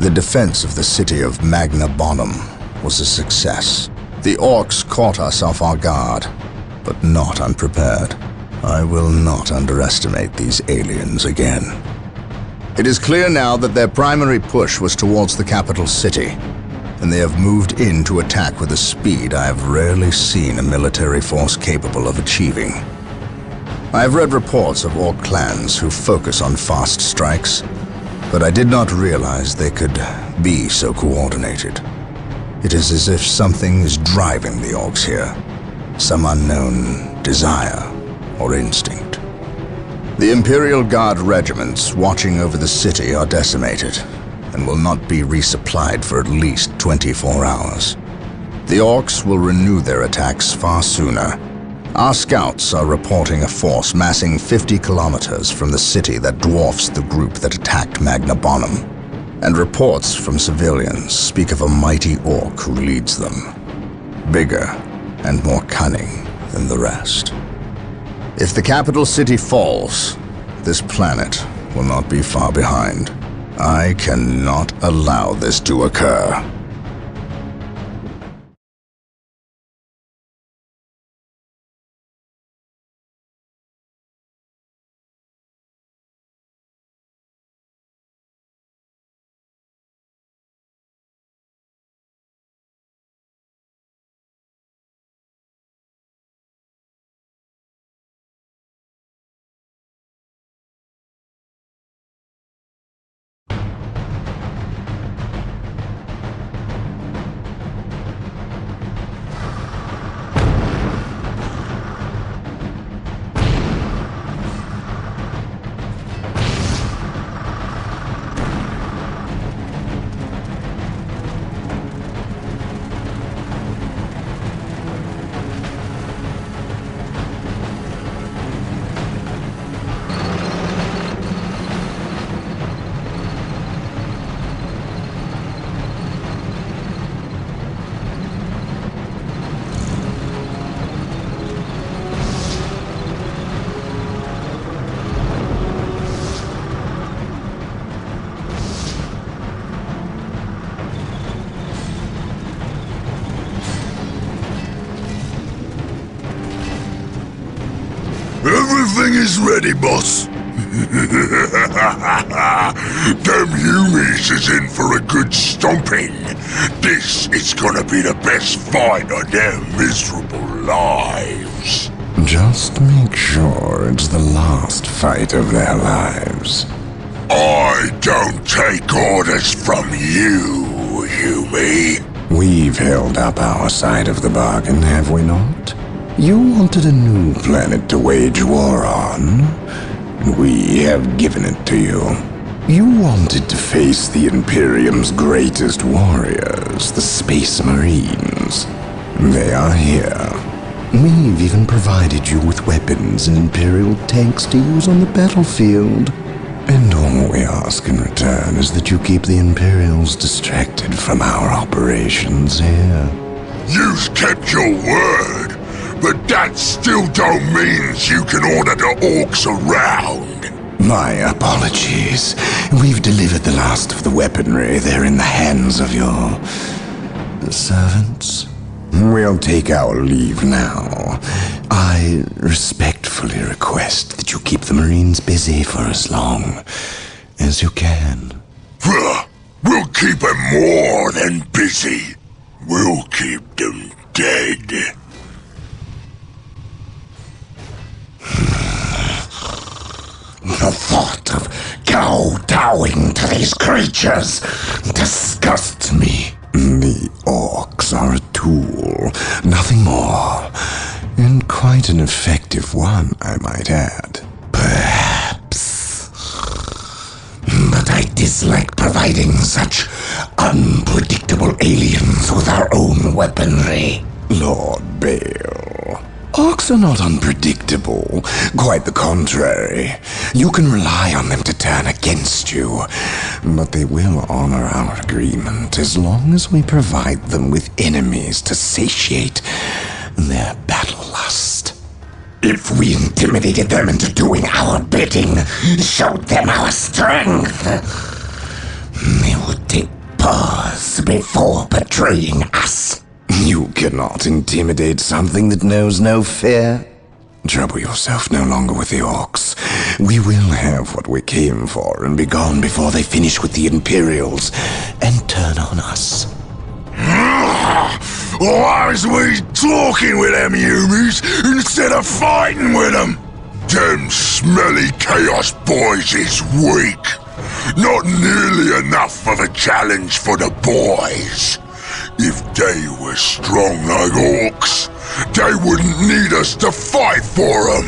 The defense of the city of Magna Bonum was a success. The orcs caught us off our guard, but not unprepared. I will not underestimate these aliens again. It is clear now that their primary push was towards the capital city, and they have moved in to attack with a speed I have rarely seen a military force capable of achieving. I have read reports of orc clans who focus on fast strikes, but I did not realize they could be so coordinated. It is as if something is driving the orcs here, some unknown desire or instinct. The Imperial Guard regiments watching over the city are decimated and will not be resupplied for at least 24 hours. The orcs will renew their attacks far sooner. Our scouts are reporting a force massing 50 kilometers from the city that dwarfs the group that attacked Magna Bonum, and reports from civilians speak of a mighty orc who leads them, bigger and more cunning than the rest. If the capital city falls, this planet will not be far behind. I cannot allow this to occur. Everything is ready, boss. Damn Humies is in for a good stomping. This is gonna be the best fight of their miserable lives. Just make sure it's the last fight of their lives. I don't take orders from you, Humie. We've held up our side of the bargain, have we not? You wanted a new planet to wage war on. We have given it to you. You wanted to face the Imperium's greatest warriors, the Space Marines. They are here. We've even provided you with weapons and Imperial tanks to use on the battlefield. And all we ask in return is that you keep the Imperials distracted from our operations here. You've kept your word. But that still don't mean you can order the orcs around. My apologies. We've delivered the last of the weaponry. They're in the hands of your servants. We'll take our leave now. I respectfully request that you keep the Marines busy for as long as you can. We'll keep them more than busy. We'll keep them dead. The thought of kowtowing to these creatures disgusts me. The orcs are a tool, nothing more. And quite an effective one, I might add. Perhaps. But I dislike providing such unpredictable aliens with our own weaponry. Lord Bale. Orcs are not unpredictable. Quite the contrary. You can rely on them to turn against you. But they will honor our agreement as long as we provide them with enemies to satiate their battle lust. If we intimidated them into doing our bidding, showed them our strength, they would take pause before betraying us. You cannot intimidate something that knows no fear. Trouble yourself no longer with the orcs. We will have what we came for and be gone before they finish with the Imperials and turn on us. Why is we talking with them humies instead of fighting with them? Them smelly chaos boys is weak. Not nearly enough of a challenge for the boys. If they were strong like orcs, they wouldn't need us to fight for them.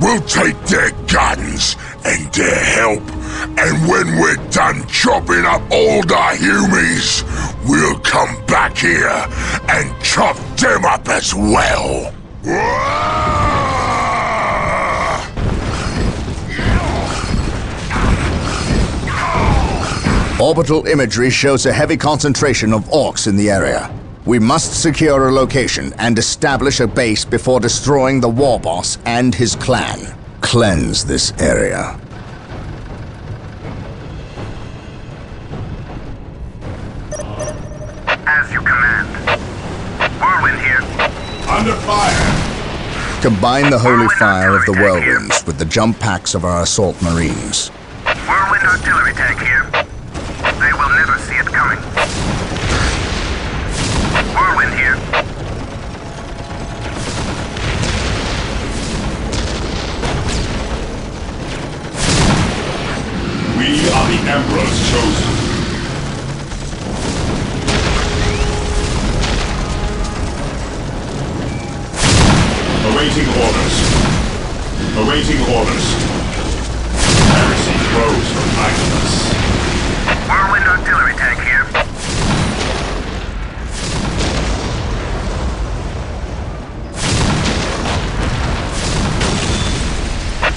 We'll take their guns and their help, and when we're done chopping up all the humies, we'll come back here and chop them up as well. Orbital imagery shows a heavy concentration of orcs in the area. We must secure a location and establish a base before destroying the war boss and his clan. Cleanse this area. As you command. Whirlwind here. Under fire. Combine the holy fire of the whirlwinds with the jump packs of our assault marines. Whirlwind artillery tank here. They will never see it coming. Whirlwind here. We are the Emperor's chosen. Awaiting orders. Awaiting orders. Heresy grows from idleness. Whirlwind artillery tank here.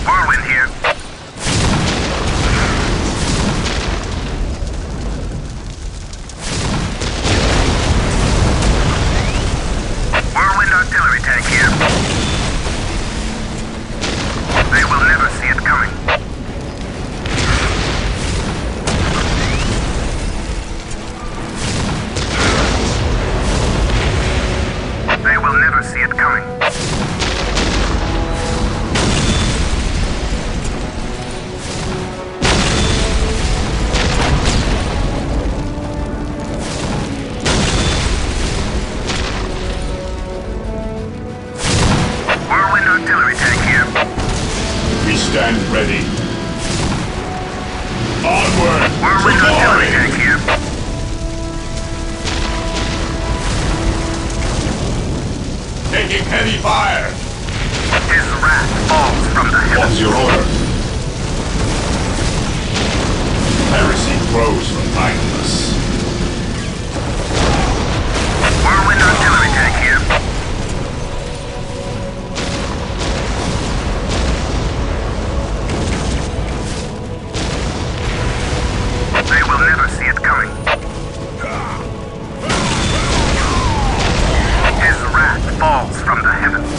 Whirlwind here. Whirlwind artillery tank here. They will never see it coming. They will never see it coming. Whirlwind artillery tank here. We stand ready. Onward! Whirlwind to artillery glory! tank here. Taking heavy fire! His wrath falls from the heavens. What's your order? Heresy grows from idleness. Whirlwind artillery tank here. They will never see it coming. His wrath falls from the heavens.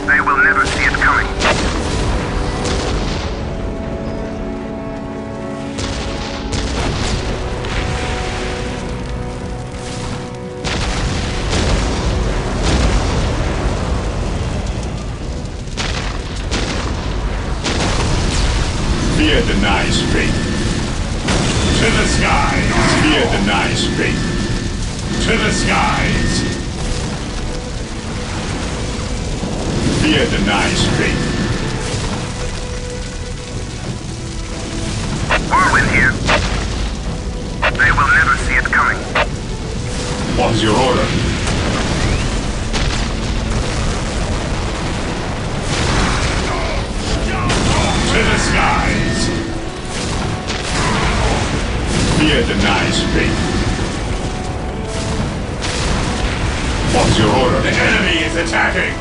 They will never see it coming. Fear denies faith. To the skies! Fear denies faith. To the skies! Fear denies faith. Whirlwind here. They will never see it coming. What's your order? To the skies! Fear denies faith. What's your order? The enemy is attacking!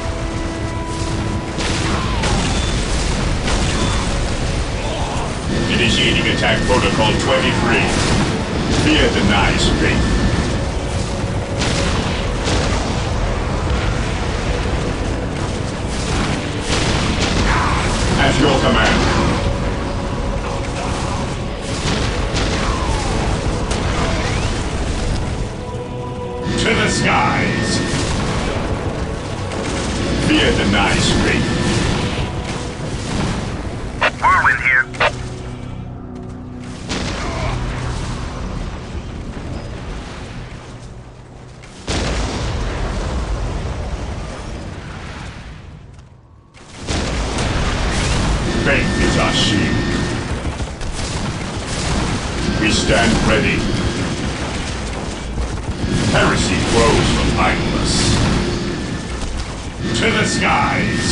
Initiating attack protocol 23. Fear denies faith. At your command. To the skies. Fear denies faith. Whirlwind here. Faith is our shield. We stand ready. Heresy grows from idleness. To the skies.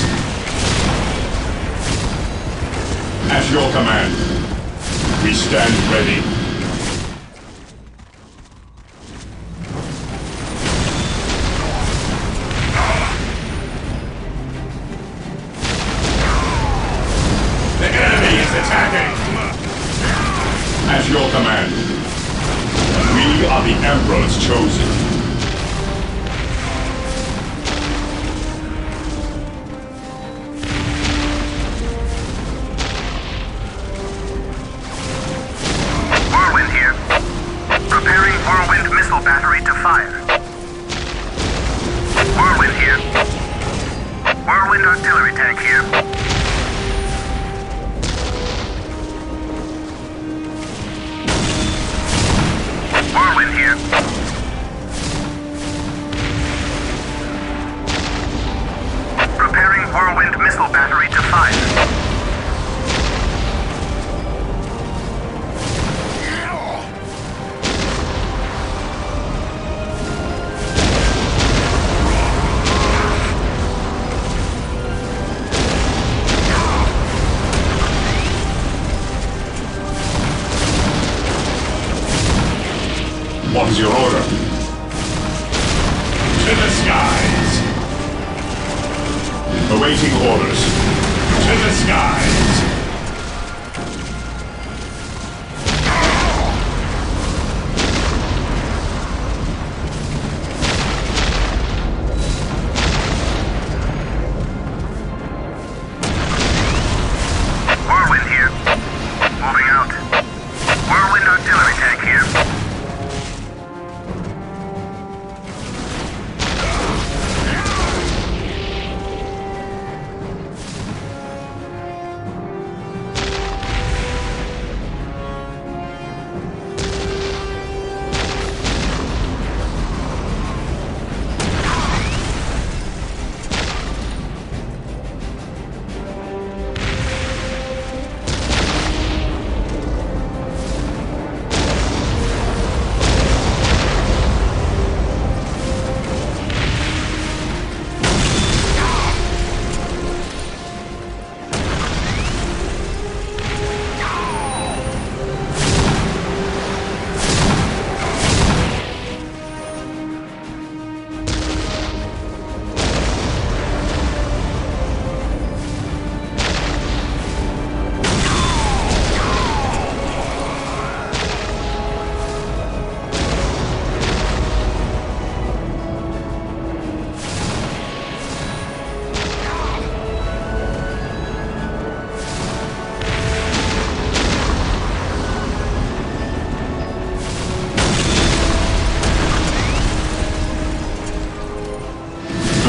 At your command. We stand ready. The enemy is attacking! At your command. We are the Emperor's chosen. Whirlwind here. Preparing Whirlwind missile battery to fire. Whirlwind here. Whirlwind artillery tank here. Whirlwind here. Preparing Whirlwind missile battery to fire. What is your order? To the skies! Awaiting orders. To the skies! Whirlwind here. Moving out. Whirlwind artillery tank here.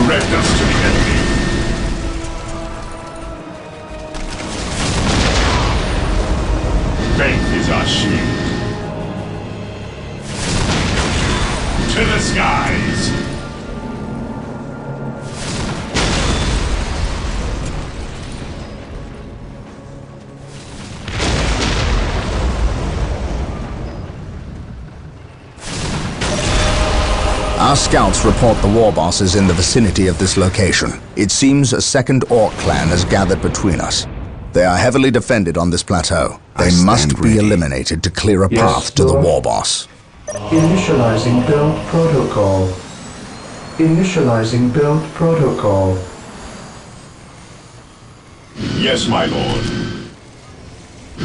Direct us to the enemy. Faith is our shield. To the skies. Our scouts report the war boss is in the vicinity of this location. It seems a second Orc clan has gathered between us. They are heavily defended on this plateau. They must be eliminated to clear a path to the war boss. Initializing build protocol. Initializing build protocol. Yes, my lord.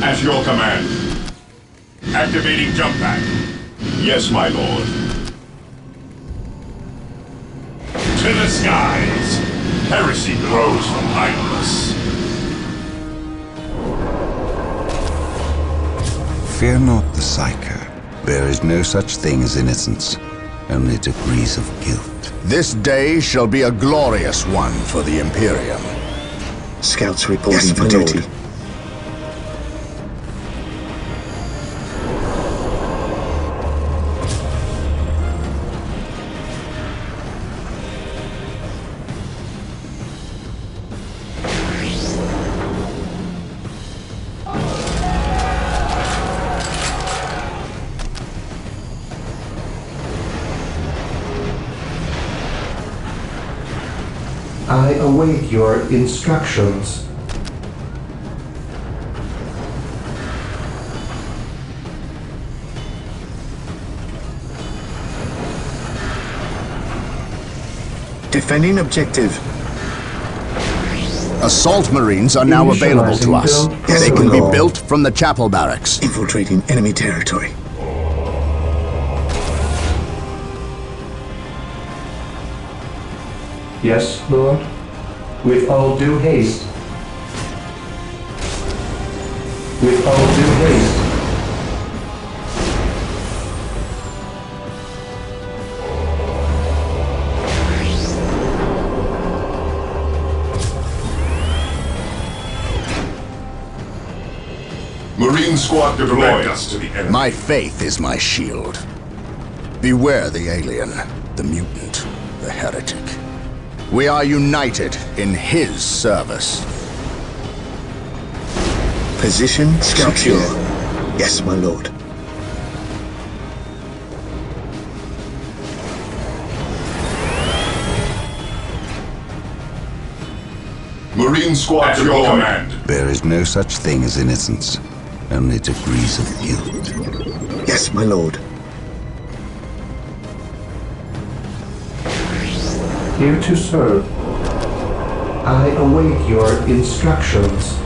At your command. Activating jump pack. Yes, my lord. To the skies! Heresy grows from idleness. Fear not the Psyker. There is no such thing as innocence, only degrees of guilt. This day shall be a glorious one for the Imperium. Scouts reporting for duty. I await your instructions. Defending objective. Assault Marines are now available to us. Yes, They can my be lord. built from the chapel barracks. Infiltrating enemy territory. Yes, Lord? With all due haste. With all due haste. Marine squad deployed us to the enemy. My faith is my shield. Beware the alien, the mutant, the heretic. We are united in his service. Position secure. Yes, my lord. Marine squad at your command. There is no such thing as innocence, only degrees of guilt. Yes, my lord. Here to serve. I await your instructions.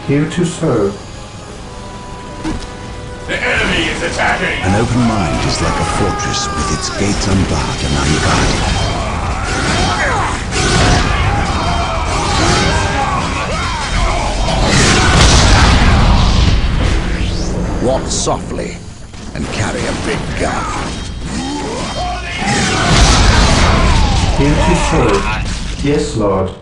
Here to serve. The enemy is attacking! An open mind is like a fortress with its gates unbarred and unguarded. Walk softly and carry a big gun. Here to serve. Yes, Lord.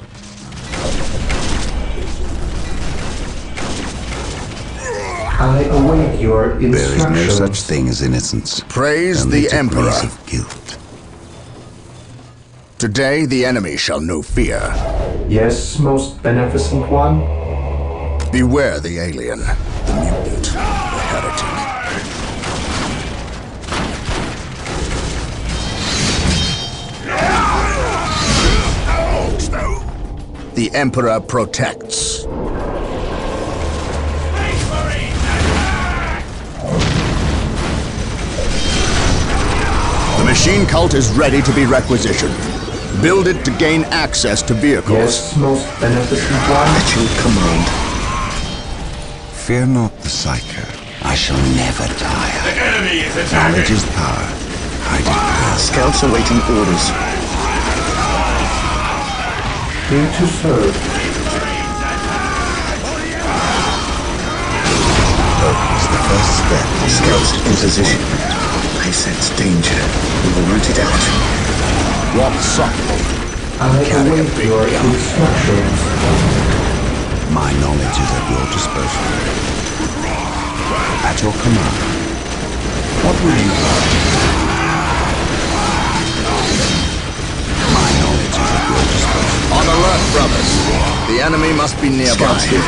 I await your There is instructions. no such thing as innocence. Praise the Emperor. Of guilt. Today the enemy shall know fear. Yes, most beneficent one. Beware the alien, the mutant, the heretic. The Emperor protects. The machine cult is ready to be requisitioned. Build it to gain access to vehicles. Yes, most beneficent one. At your command. Fear not the Psyker. I shall never The tire. enemy is Knowledge attacking! is power. I declare. Scouts awaiting orders. Here to serve. Is the first step. Scouts in position. I sense danger. We will root it out. Walk softly. I Carry a await big your gun. instructions. My knowledge is at your disposal. At your command. What will you do? My knowledge is at your disposal. On alert, brothers. The enemy must be nearby. Scouts here.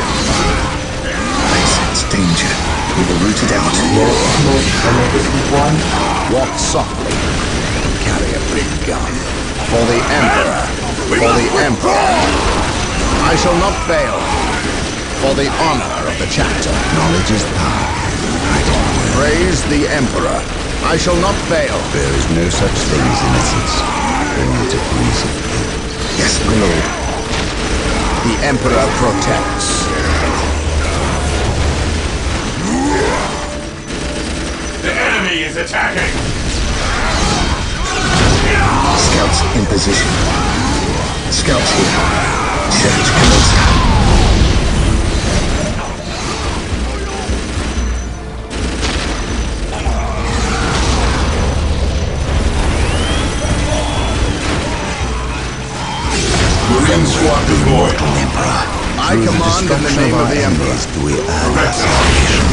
I sense danger. We will root it out. Yes, most beneficent one. Walk softly. Carry a big gun. For the Emperor. For the Emperor. I shall not fail. For the honor of the chapter. Knowledge is power. I declare. Praise the Emperor. I shall not fail. There is no such thing as innocence. Only degrees of guilt. Yes, my lord. The Emperor protects. The enemy is attacking! Scouts in position. Scouts here. Search commencing. Marine squad deployed. Emperor. I command in the name of the Emperor. Do we earn our Correct. salvation?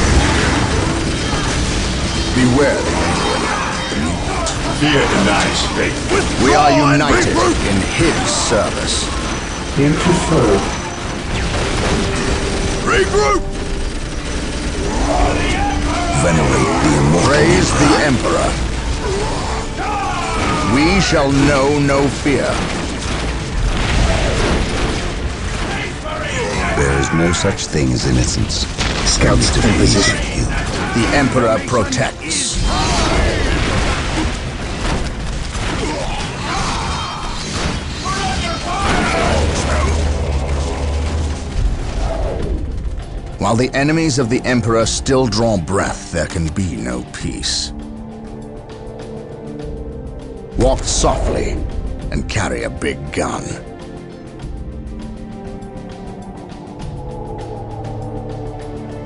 Beware the alien. Fear denies faith. We are united in his service. Here to serve. Regroup! Venerate the immortal Praise the Emperor. Emperor. We shall know no fear. There is no such thing as innocence. Scouts in position. The Emperor protects. While the enemies of the Emperor still draw breath, there can be no peace. Walk softly and carry a big gun.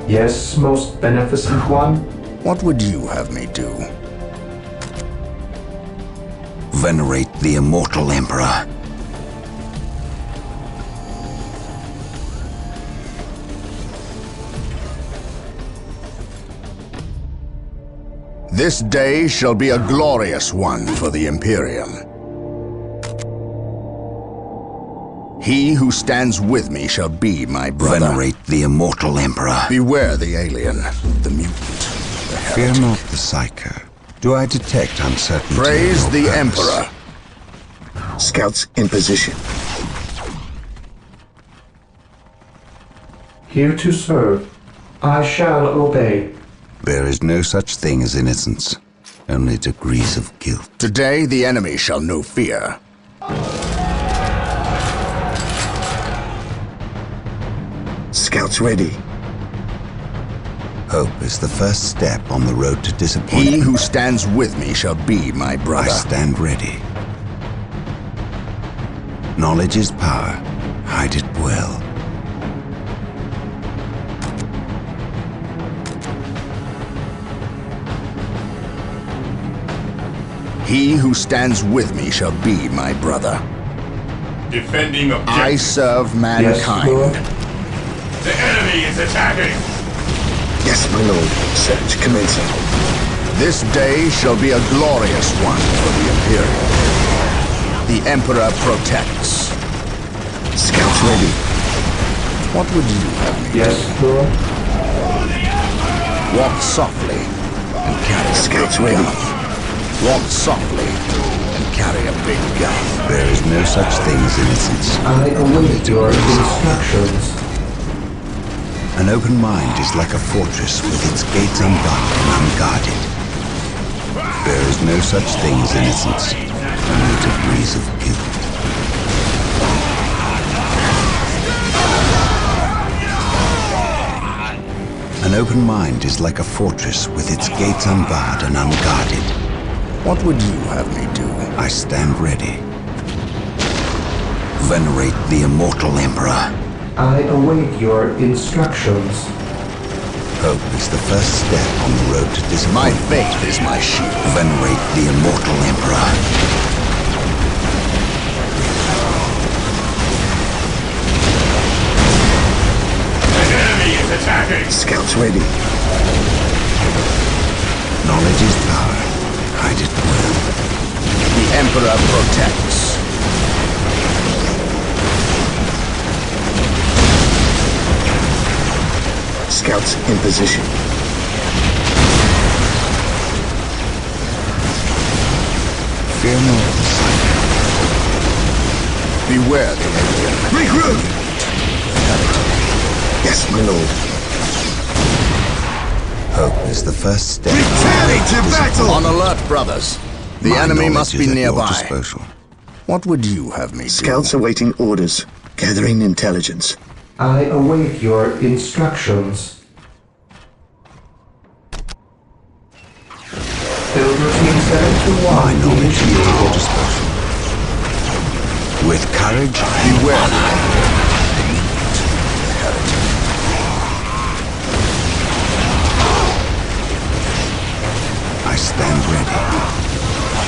Yes, most beneficent one? What would you have me do? Venerate the immortal Emperor. This day shall be a glorious one for the Imperium. He who stands with me shall be my brother. Venerate the immortal Emperor. Beware the alien, the mutant, the Fear heretic. not the Psycho. Do I detect uncertainty? Praise in the your purpose? Emperor. Scouts in position. Here to serve. I shall obey. There is no such thing as innocence, only degrees of guilt. Today the enemy shall know fear. Scouts ready. Hope is the first step on the road to He disappointment. who stands with me shall be my I brother. stand ready. Knowledge is power. Hide it well. He who stands with me shall be my brother. Defending I objective. serve Yes, mankind. Lord. The enemy is attacking! Yes, my lord. Search commencing. This day shall be a glorious one for the Imperium. The Emperor protects. Scouts ready. What would you have me? Yes, Lord. Walk softly and carry a Scouts big ready. gun. Walk softly and carry a big gun. There is no such thing as innocence. I await your instructions. An open mind is like a fortress with its gates unbarred and unguarded. There is no such thing as innocence, only degrees of guilt. An open mind is like a fortress with its gates unbarred and unguarded. What would you have me do? I stand ready. Venerate the immortal Emperor. I await your instructions. Hope is the first step on the road to My disappointment. faith is my shield. Venerate the immortal Emperor. The enemy is attacking! Scouts ready. Knowledge is power. Hide it well. The Emperor protects. Scouts in position. Fear not the Psycho. Beware the alien. Regroup! Yes, my lord. Hope is the first step. Returning to battle! On alert, brothers. The My enemy knowledge must is be at your nearby. disposal. What would you have me do? Scouts awaiting orders. Gathering intelligence. I await your instructions. Builder Team 7 to 1. My knowledge is at your disposal. With courage, Beware. I stand ready.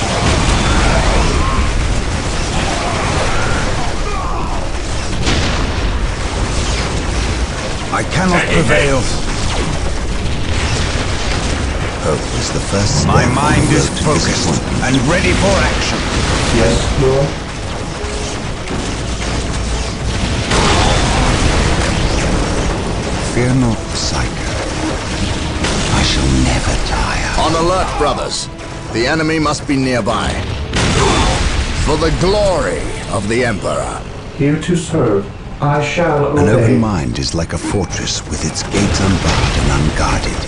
I cannot prevail. Hope is the first step. My mind is focused and ready for action. Yes, Lord. Fear not, Psycho. I shall never tire. On alert, brothers. The enemy must be nearby. For the glory of the Emperor. Here to serve. I shall obey. An open mind is like a fortress with its gates unbarred and unguarded.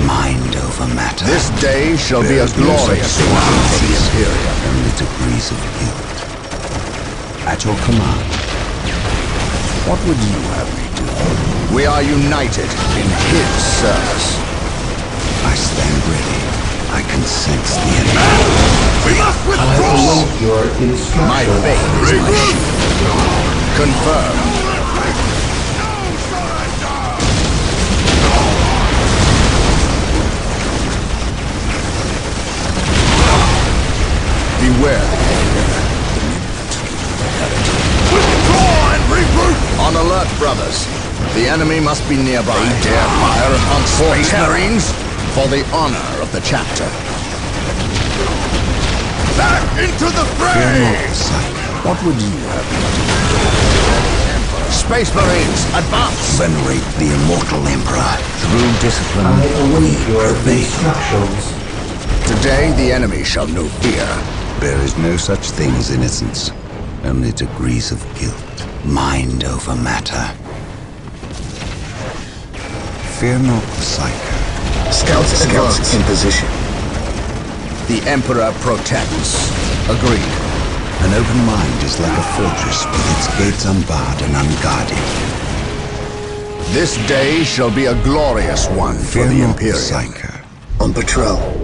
Mind over matter. This day shall be a glorious one for the Imperium. Only degrees of guilt. At your command. What would you have me do? We are united in his service. I stand ready. I can sense the enemy. We must I withdraw! await your instructions. My faith is my shield. Confirmed. Beware the alien. Withdraw and regroup! On alert, brothers. The enemy must be nearby. They dare fire upon Space Marines for the honor of the chapter. Back into the Fear fray! not, Psycho. What would you have me do? Space Marines, advance! Venerate the immortal Emperor. Through discipline, I await your prevail. instructions. Today the enemy shall know fear. There is no such thing as innocence. Only degrees of guilt. Mind over matter. Fear not, Psycho. Scouts in position. The Emperor protects. Agreed. An open mind is like a fortress with its gates unbarred and unguarded. This day shall be a glorious one for Fear the not, Imperium. Psycho. On patrol.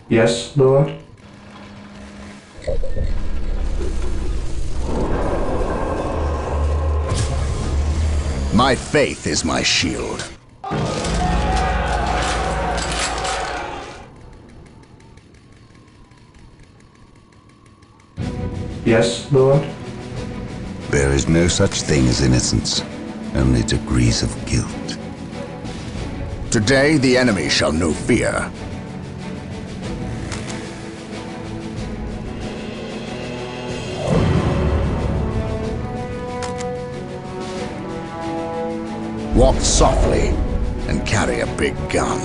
Yes, Lord. My faith is my shield. Yes, Lord. There is no such thing as innocence. Only degrees of guilt. Today the enemy shall know fear. Walk softly and carry a big gun.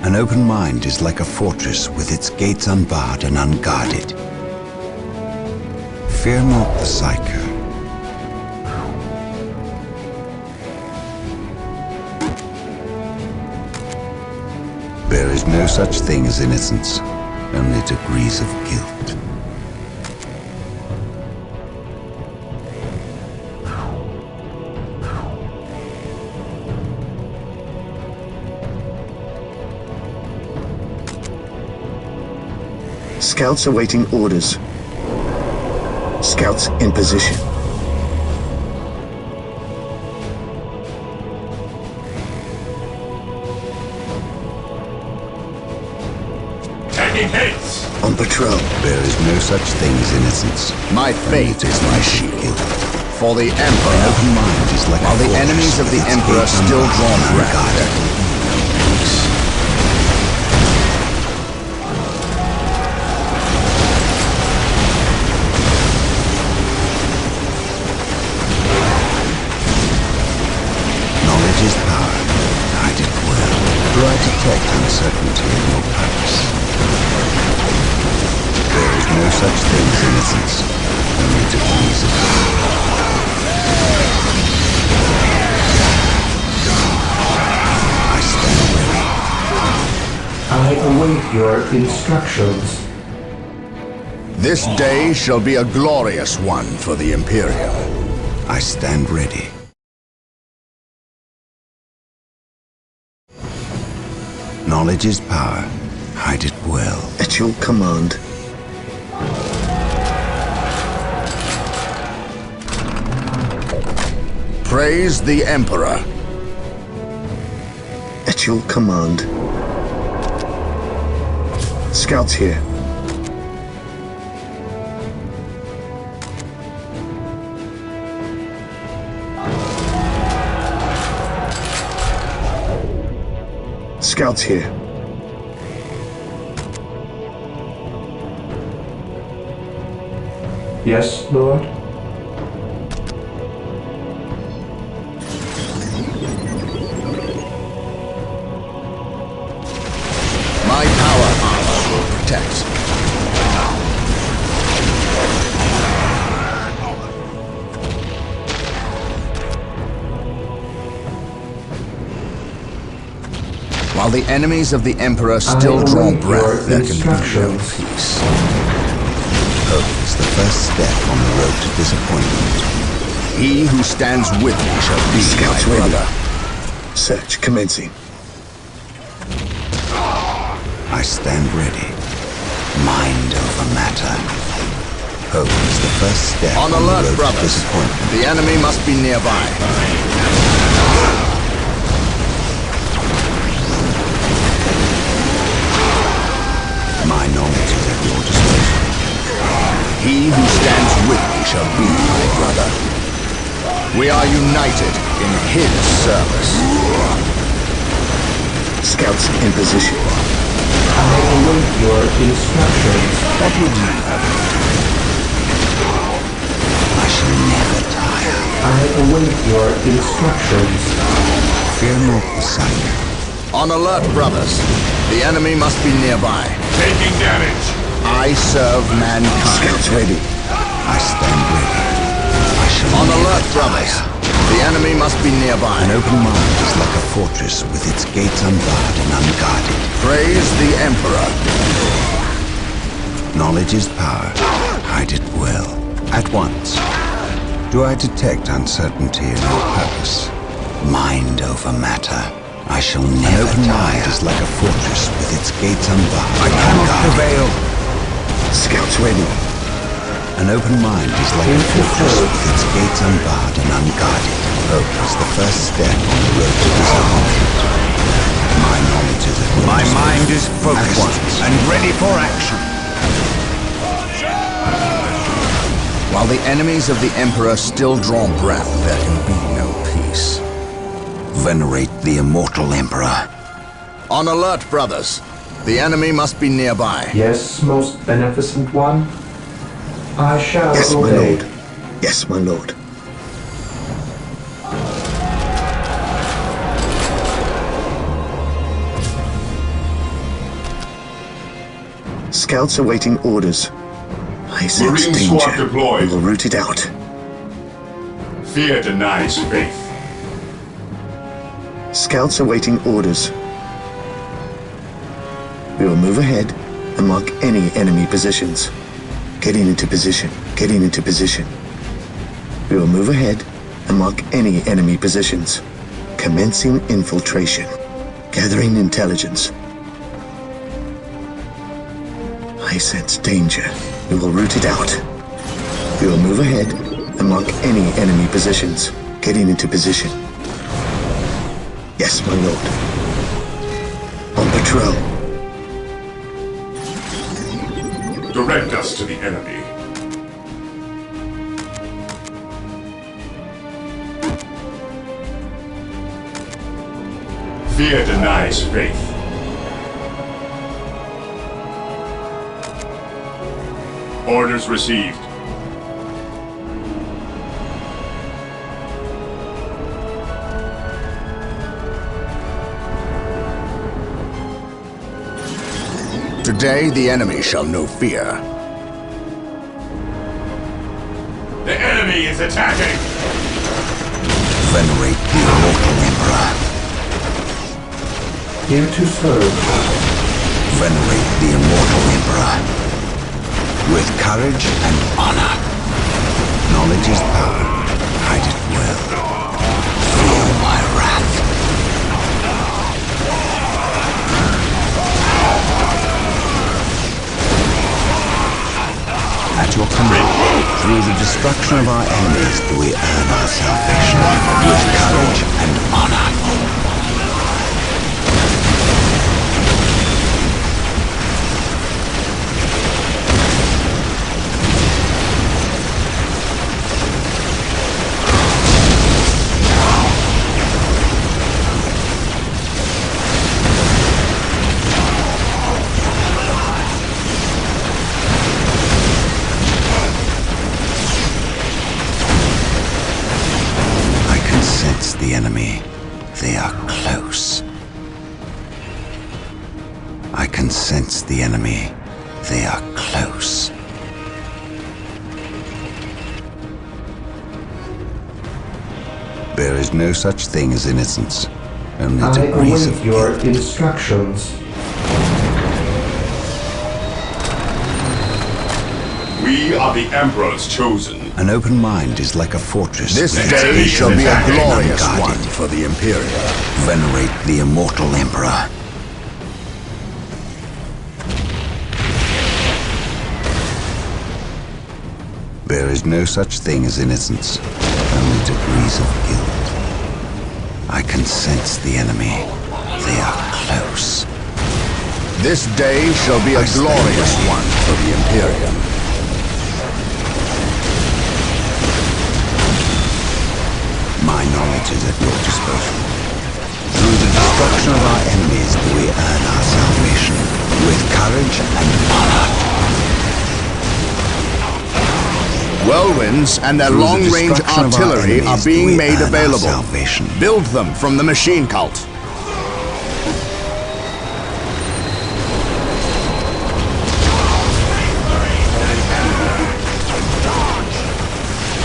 An open mind is like a fortress with its gates unbarred and unguarded. Fear not the Psycho. There is no such thing as innocence, only degrees of guilt. Scouts awaiting orders. Scouts in position. Taking hits! On patrol. There is no such thing as innocence. My faith is my shield. For the An Emperor. open mind is like While a the fortress enemies of with the its Emperor gates still unbarred draw and breath. unguarded. Knowledge is power. Guide it well. Do I detect uncertainty in your purpose? There is no such thing as innocence. Only degrees of guilt. await your instructions. This day shall be a glorious one for the Imperium. I stand ready. Knowledge is power. Hide it well. At your command. Praise the Emperor. At your command. Scouts here. Scouts here. Yes, Lord? My power armor will protect. While the enemies of the Emperor still draw breath, there can be no peace. Hope is the first step on the road to disappointment. He who stands with me shall be Scouts my ready. brother. Search commencing. I stand ready. Mind over matter. Hope is the first step On on the alert, road to brothers. disappointment. The enemy must be nearby. My knowledge is at your disposal. He who stands with me shall be my brother. We are united in his service. Scouts in position. I await your instructions. What would you have? I shall never tire. I await your instructions. Fear not the sun. On alert, brothers. The enemy must be nearby. Taking damage. I serve mankind. Scouts ready. I stand ready. I shall On never alert, tire. brothers. The enemy must be nearby. An open mind is like a fortress with its gates unbarred and unguarded. Praise the Emperor. Knowledge is power. Hide it well. At once. Do I detect uncertainty in your purpose? Mind over matter. I shall never tire. An open mind is like a fortress with its gates unbarred. I cannot prevail. Scouts ready. An open mind is like a fortress with its gates unbarred and unguarded. Hope is the first step on the road to disappointment. My knowledge is at My once. mind is At focused once. and ready for action. While the enemies of the Emperor still draw breath, there can be no peace. Venerate the immortal Emperor. On alert, brothers. The enemy must be nearby. Yes, most beneficent one? I shall Yes, my obey. lord. Yes, my lord. Scouts awaiting orders. I sense Marine danger. squad deployed. We will root it out. Fear denies faith. Scouts awaiting orders. We will move ahead and mark any enemy positions. Getting into position. Getting into position. We will move ahead and mark any enemy positions. Commencing infiltration. Gathering intelligence. I sense danger. We will root it out. We will move ahead and mark any enemy positions. Getting into position. Yes, my lord. On patrol. Direct us to the enemy. Fear denies faith. Orders received. Today the enemy shall know fear. The enemy is attacking! Venerate the immortal Emperor. Here to serve. Venerate the immortal Emperor. With courage and honor. Knowledge is power. Hide it well. Feel my wrath. At your command, through the destruction of our enemies do we earn our salvation. With courage and honor. The enemy. They are close. I can sense the enemy. They are close. There is no such thing as innocence. Only degrees of your guilt. instructions. We are the Emperor's chosen. An open mind is like a fortress. This with day gates shall be a unguarded. glorious one for the Imperium. Venerate the immortal Emperor. There is no such thing as innocence, only degrees of guilt. I can sense the enemy. They are close. This day shall be a glorious one for the Imperium. My knowledge is at your disposal. Through the destruction of our enemies do we earn our salvation, with courage and honor. Whirlwinds and their Through the long-range destruction of our artillery are enemies do being we made earn our available. salvation. Build them from the machine cult.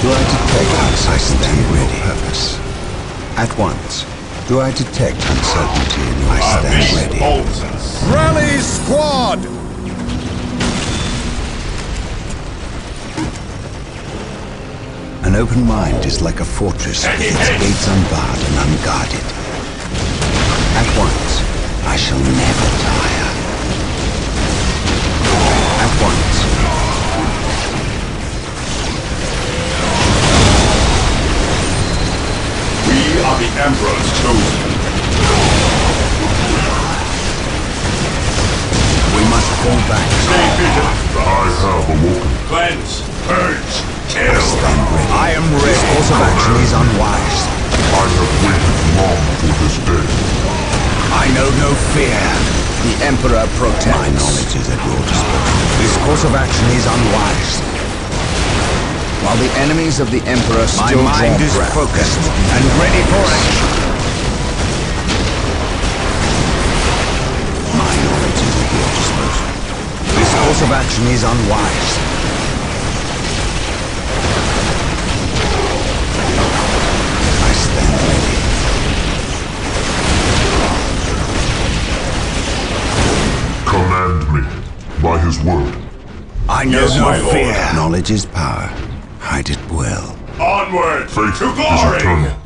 Do I detect uncertainty in your purpose? At once. Do I detect uncertainty in your stand ready? Rally squad! An open mind is like a fortress with its gates unbarred and unguarded. At once, I shall never tire. At once. We are the Emperor's chosen. We must fall back. Stay vigilant. I have awoken. Cleanse, purge, kill. Stand ready. I am This ready. course of action is unwise. I have waited long for this day. I know no fear. The Emperor My protects. knowledge is at your disposal. This course of action is unwise. While the enemies of the Emperor My still mind draw is breath. focused and ready for action. My knowledge is at your disposal. This course of action is unwise. I stand ready. Command me by his word. I know Yes, my no lord. fear. Knowledge is power. Hide it well. Onward Faith to is glory. eternal.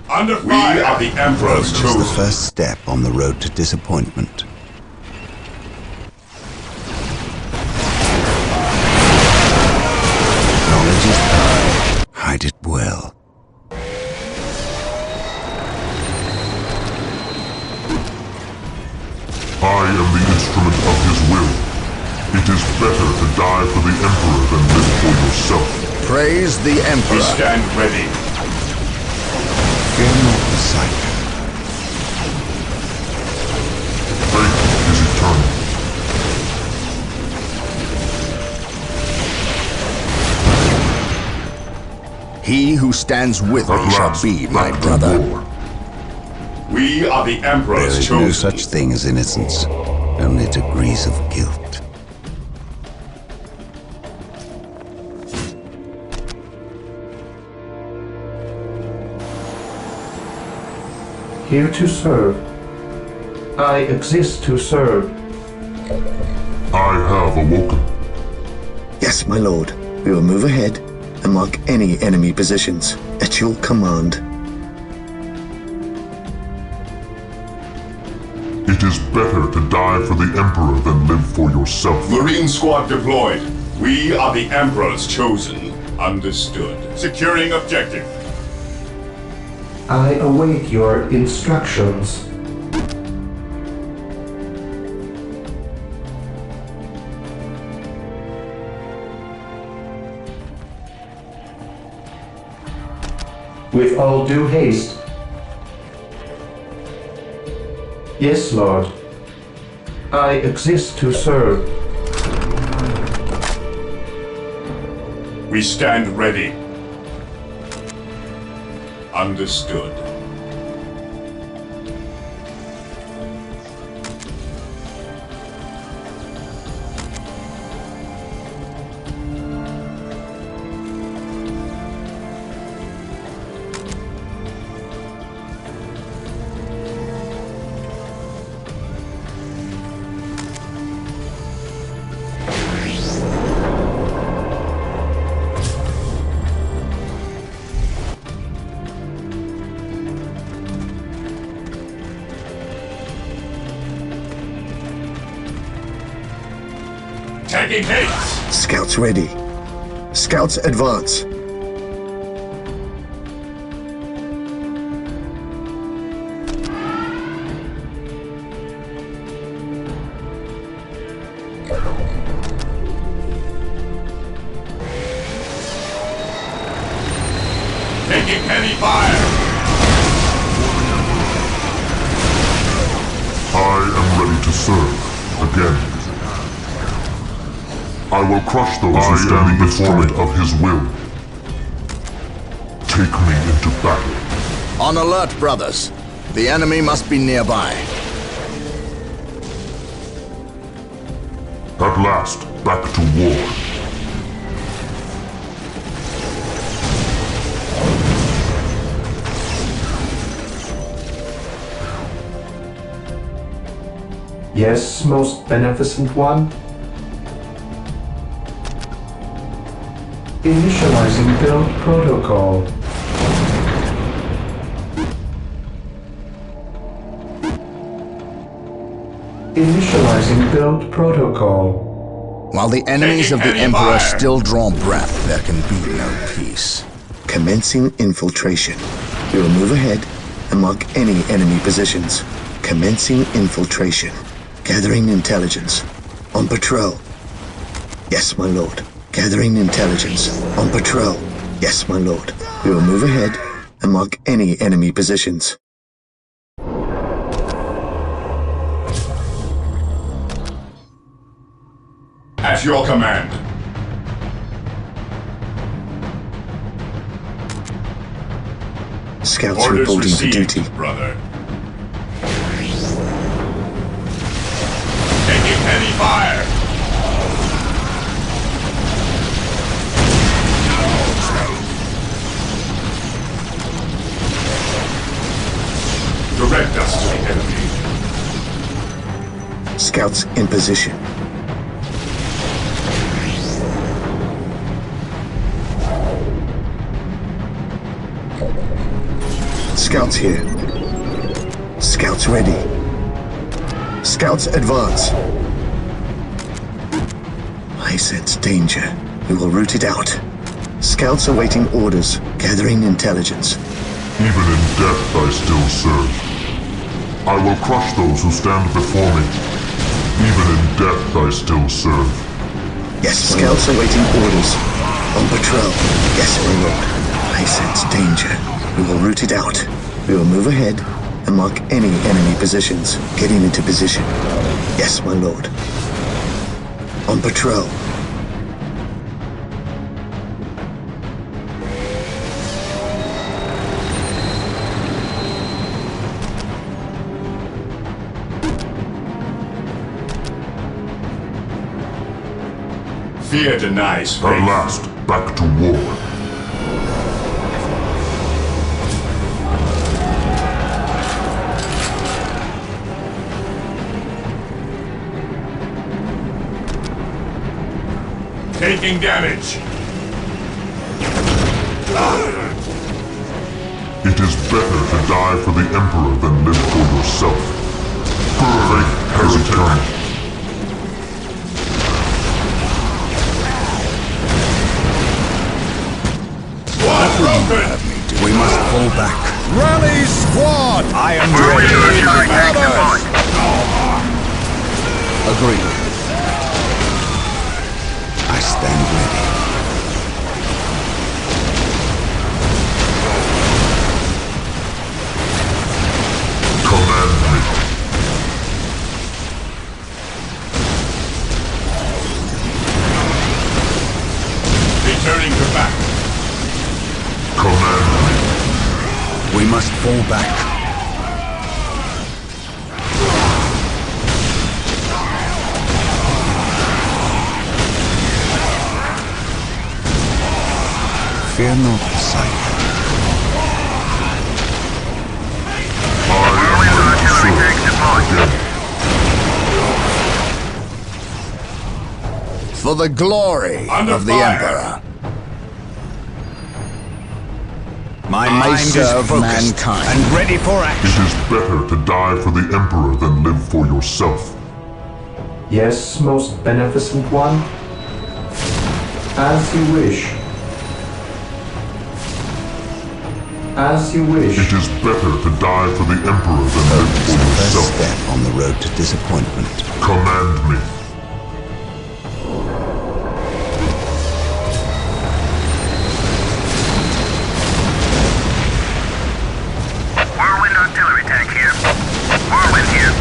Under fire. We are the Emperor's It's the chosen. first step on the road to disappointment. Knowledge is power. Hide it well. I am the instrument of his will. It is better to die for the Emperor than live for yourself. Praise the We Emperor. stand ready. Fear not the sight. Faith is eternal. He who stands with At me shall last, be my back to brother. war. We are the There Emperor's is chosen. no such thing as innocence, only degrees of guilt. Here to serve. I exist to serve. I have awoken. Yes, my lord. We will move ahead and mark any enemy positions at your command. It is better to die for the Emperor than live for yourself. Marine squad deployed. We are the Emperor's chosen. Understood. Securing objective. I await your instructions. With all due haste. Yes, Lord. I exist to serve. We stand ready. Understood. Taking haste! Scouts ready. Scouts advance. Taking heavy fire! I am ready to serve again. I will crush those who stand before me of his will. Take me into battle. On alert, brothers. The enemy must be nearby. At last, back to war. Yes, most beneficent one. Initializing build protocol. Initializing build protocol. While the enemies of the Emperor still draw breath, there can be no peace. Commencing infiltration. We will move ahead and mark any enemy positions. Commencing infiltration. Gathering intelligence. On patrol. Yes, my lord. Gathering intelligence. On patrol. Yes, my lord. We will move ahead and mark any enemy positions. At your command. Scouts Orders reporting for received, duty. brother. Taking heavy fire! Direct us to the enemy. Scouts in position. Scouts here. Scouts ready. Scouts advance. I sense danger. We will root it out. Scouts awaiting orders, gathering intelligence. Even in death I still serve. I will crush those who stand before me. Even in death I still serve. Yes, scouts awaiting orders. On patrol. Yes, my lord. I sense danger. We will root it out. We will move ahead and mark any enemy positions. Getting into position. Yes, my lord. On patrol. Fear denies faith. At last, back to war. taking damage. It is better to die for the Emperor than live for yourself. Fate has eternal. We must fall back. Rally squad! I am Orbital ready. artillery tank deployed. Agreed. I stand ready. Command me. Returning to back. Command me. We must fall back. Fear not the sight. Orbital artillery tank deployed. For the glory Under of the fire. Emperor. My I mind is serve focused mankind. and ready for action. It is better to die for the Emperor than live for yourself. Yes, most beneficent one? As you wish. As you wish. It is better to die for the Emperor than live It's for the first yourself. step on the road to disappointment. Command me. Whirlwind artillery tank here. Whirlwind here.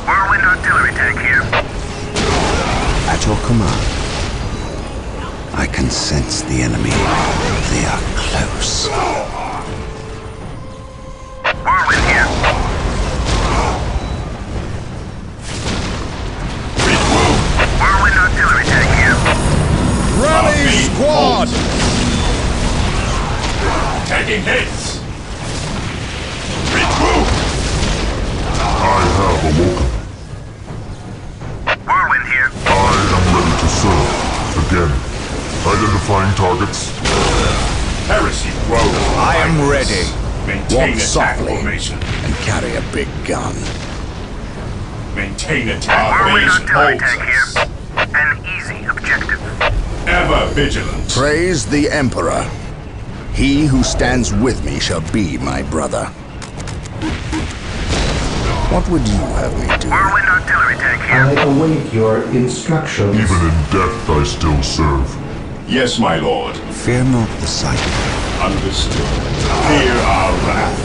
Whirlwind artillery tank here. At your command. I can sense the enemy. They are close. Whirlwind here. Whirlwind artillery tank here. Rally squad! Taking hits. Regroup. I have awoken. Whirlwind here. I am ready to serve. Again. Identifying targets. Heresy grows. I am ready. Maintain Walk attack softly formation. and carry a big gun. Maintain attack Whirlwind formation. artillery Holds tank us. here. An easy objective. Ever vigilant. Praise the Emperor. He who stands with me shall be my brother. What would you have me do? Whirlwind artillery tank here. I await your instructions. Even in death I still serve. Yes, my lord. Fear not the sight. Understood. Fear our wrath.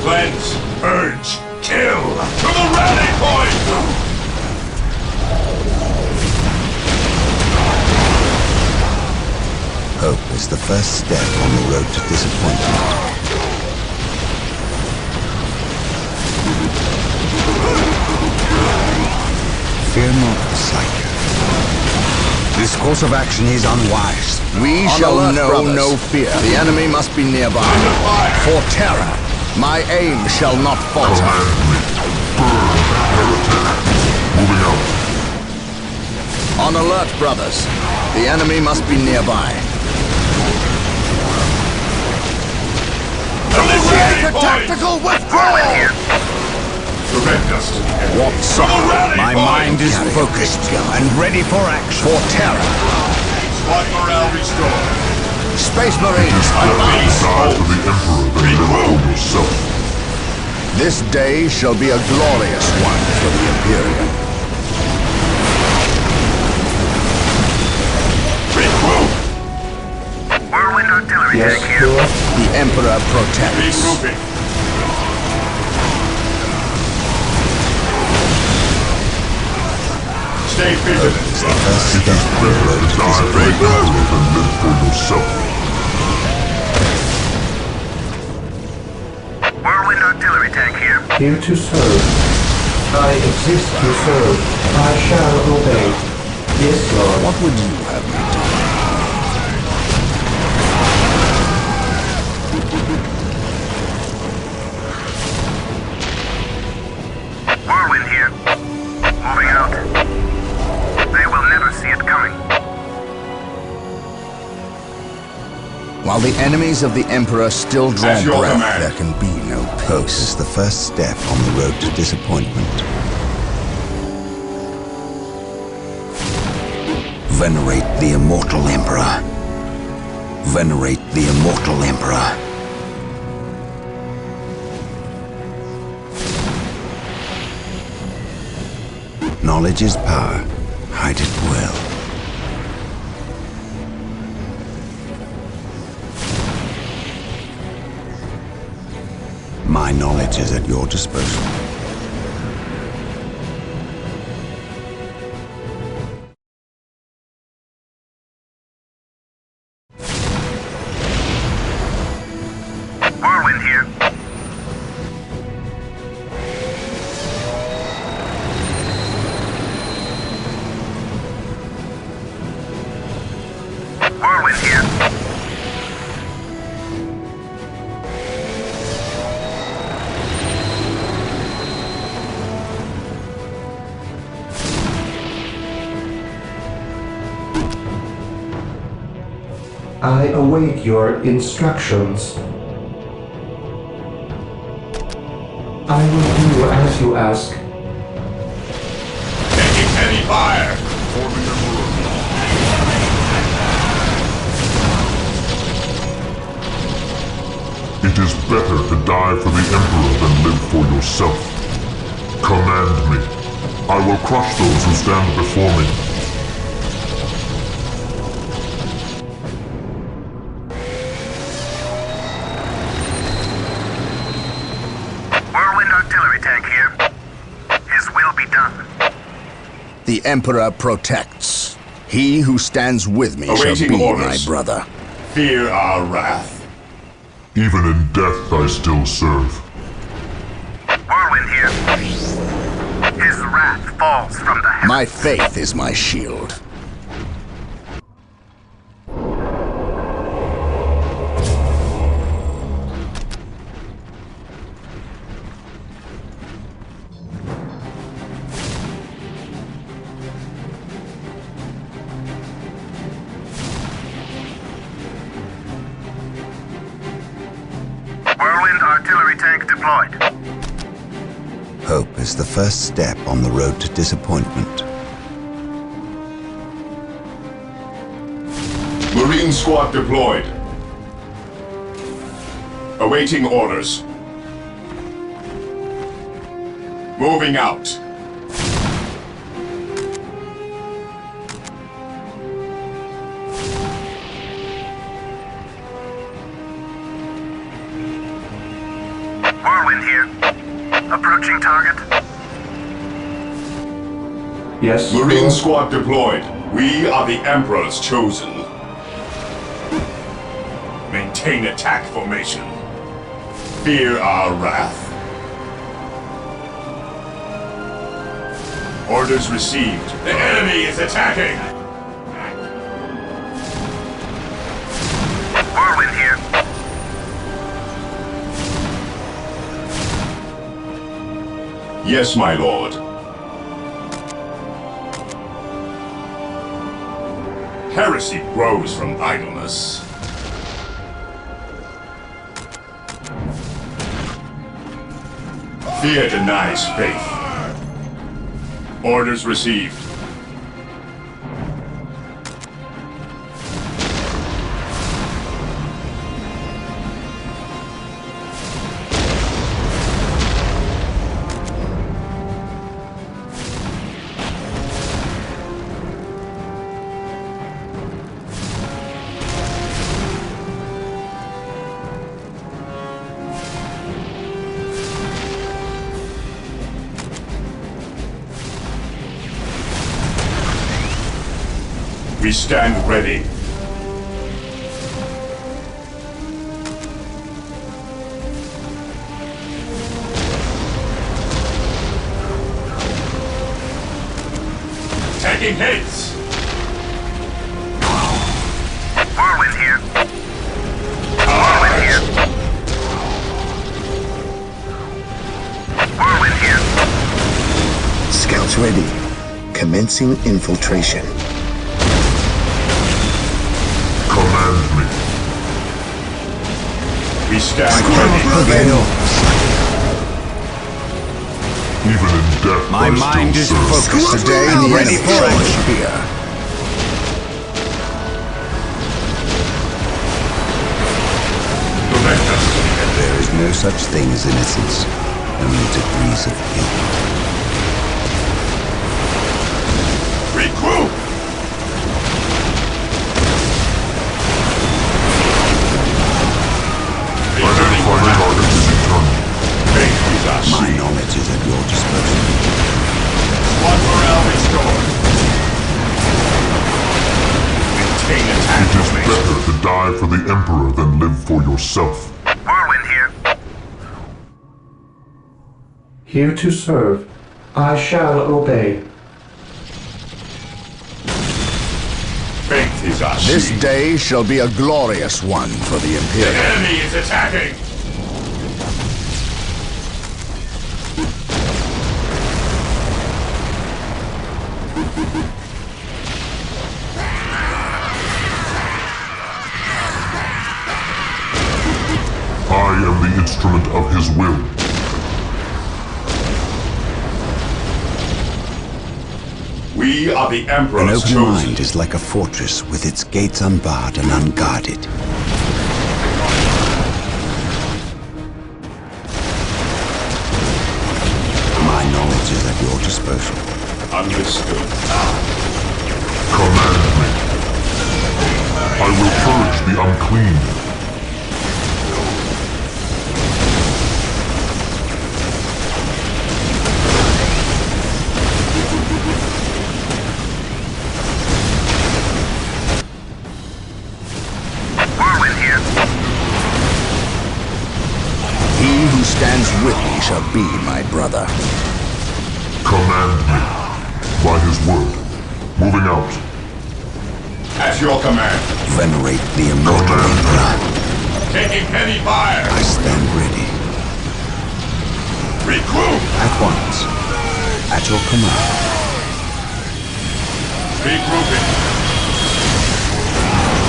Cleanse, purge, kill. To the rally point! Hope is the first step on the road to disappointment. Fear not the sight. This course of action is unwise. We On shall alert, know brothers. no fear. The enemy must be nearby. fire. For terror, my aim shall not falter. Command me. Burn, heretic. Moving out. On alert, brothers. The enemy must be nearby. Initiate a Tactical withdrawal! Prevent us. Walk softly. My mind is Carry a focused big gun. and ready for action. For terror. Squad morale restored. Space Marines, Better advance! die for the Emperor than live for yourself. This day shall be a glorious one for the Imperium. Whirlwind artillery Yes, tank here. sure. The Emperor protects. Regrouping. Stay vigilant. It's the first It step is on the better road to to die for the disappointment. Emperor than live for yourself. Whirlwind artillery tank here. Here to serve. I exist to serve. I shall obey. Yes, Lord. What would you have me do? While the enemies of the Emperor still draw At your breath, command. there can be no Hope peace. is the first step on the road to disappointment. Venerate the immortal Emperor. Venerate the immortal Emperor. Knowledge is power. Hide it well. My knowledge is at your disposal. Whirlwind here. Whirlwind here. I await your instructions. I will do as you ask. Taking heavy fire! Forming a move. It is better to die for the Emperor than live for yourself. Command me. I will crush those who stand before me. Whirlwind artillery tank here. His will be done. The Emperor protects. He who stands with me shall Awaiting be orders. my brother. Fear our wrath. Even in death I still serve. Whirlwind here. His wrath falls from the heavens. My faith is my shield. Whirlwind artillery tank deployed. Hope is the first step on the road to disappointment. Marine squad deployed. Awaiting orders. Moving out. Whirlwind here. Approaching target. Yes, Marine Lord. squad deployed. We are the Emperor's chosen. Maintain attack formation. Fear our wrath. Orders received. The enemy is attacking! Whirlwind here. Yes, my lord. Heresy grows from idleness. Fear denies faith. Orders received. We stand ready. Taking hits! Whirlwind here. Whirlwind here. Whirlwind here. Scouts ready. Commencing infiltration. Command me. We stand cannot ready. prevail. Even in death, My I mind is still serve. focused Today, and the ready enemy for shall action. fear. Prevent us. There is no such thing as innocence, only degrees of guilt. Regroup! Identify the target is eternal. Fate is our My shield. knowledge is at your disposal. Squad morale restored. Maintain attack It is formation. better to die for the Emperor than live for yourself. Whirlwind here. Here to serve. I shall obey. Fate is our This shield. day shall be a glorious one for the The Imperium. enemy is attacking. I am the instrument of his will. We are the An Emperor's open chosen. mind is like a fortress with its gates unbarred and unguarded. My knowledge is at your disposal. Understood. Command me. I will purge the unclean. Whirlwind here. He who stands with me shall be my brother. Command me. By his word. Moving out. At your command. Venerate the immortal Emperor. Taking heavy fire. I stand ready. Regroup. At once. At your command. Regrouping.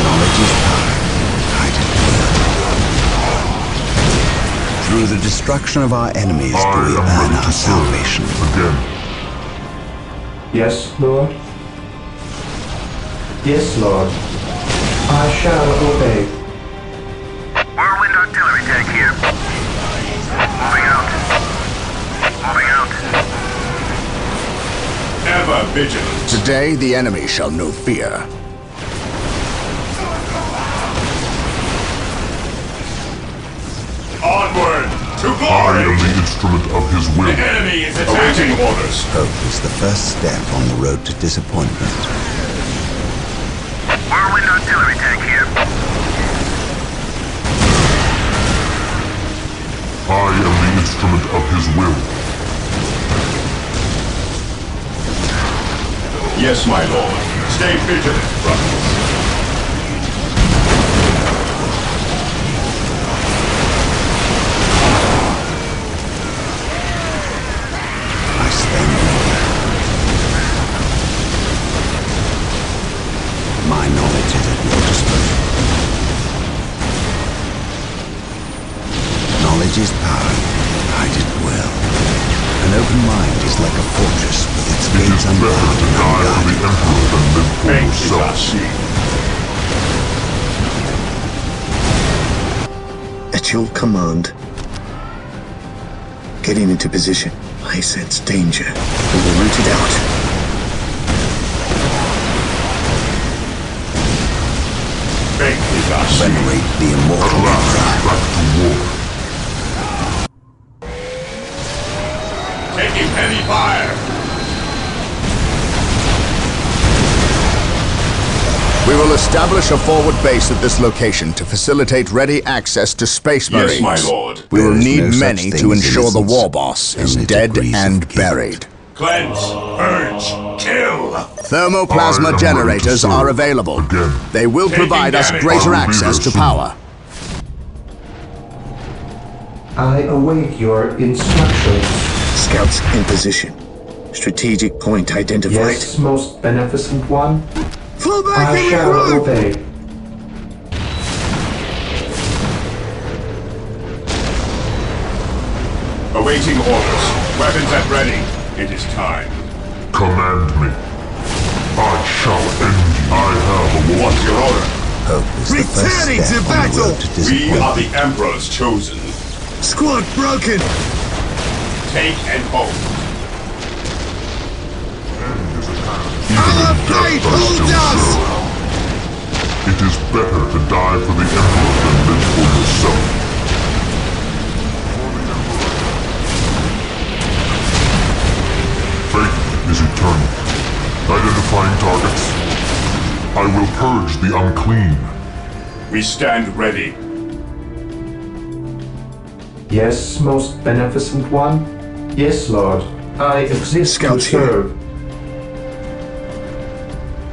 Knowledge is power. Hide it well. Through the destruction of our enemies I do we am earn ready our to serve. salvation. Again. Yes, Lord? Yes, Lord. I shall obey. Whirlwind artillery tank here. Moving out. Moving out. Ever vigilant. Today, the enemy shall know fear. Onward to I glory. am the instrument of his will. The enemy is attacking. Awaiting orders. Hope is the first step on the road to disappointment. Whirlwind artillery tank here. I am the instrument of his will. Yes, my lord. Stay vigilant, brothers. I stand ready. My knowledge is at your disposal. Knowledge is power. Hide it well. An open mind is like a fortress with its It is gates better unbarred to and die for the unguarded. Emperor than live for Fate is our yourself. shield. At your command. Getting into position. I sense danger. We will root it out. Fate is our shield. Venerate the immortal At last, Emperor. back to war. Taking heavy fire. We will establish a forward base at this location to facilitate ready access to Space Yes, Marines. my lord. We will There is need no such many thing to as ensure the innocence, war boss is only dead degrees of and guilt. buried. Cleanse, purge, kill. I Thermoplasma am generators ready to are serve. available. Again. They will Taking provide us damage. greater I will be access there to soon. power. I await your instructions. Scouts in position. Strategic point identified. Yes, most beneficent one. Fall back I and shall regroup! obey. Awaiting orders. Weapons at ready. It is time. Command me. I shall end you. I have a war. What's your order? Hope is the first step on the road to We are the disappointment. Emperor's chosen. Squad broken! Take and hold. Even in death I still serve. It is better to die for the Emperor than live for yourself. Faith is eternal. Identifying targets. I will purge the unclean. We stand ready. Yes, most beneficent one? Yes, Lord. I exist Scouts to here. serve.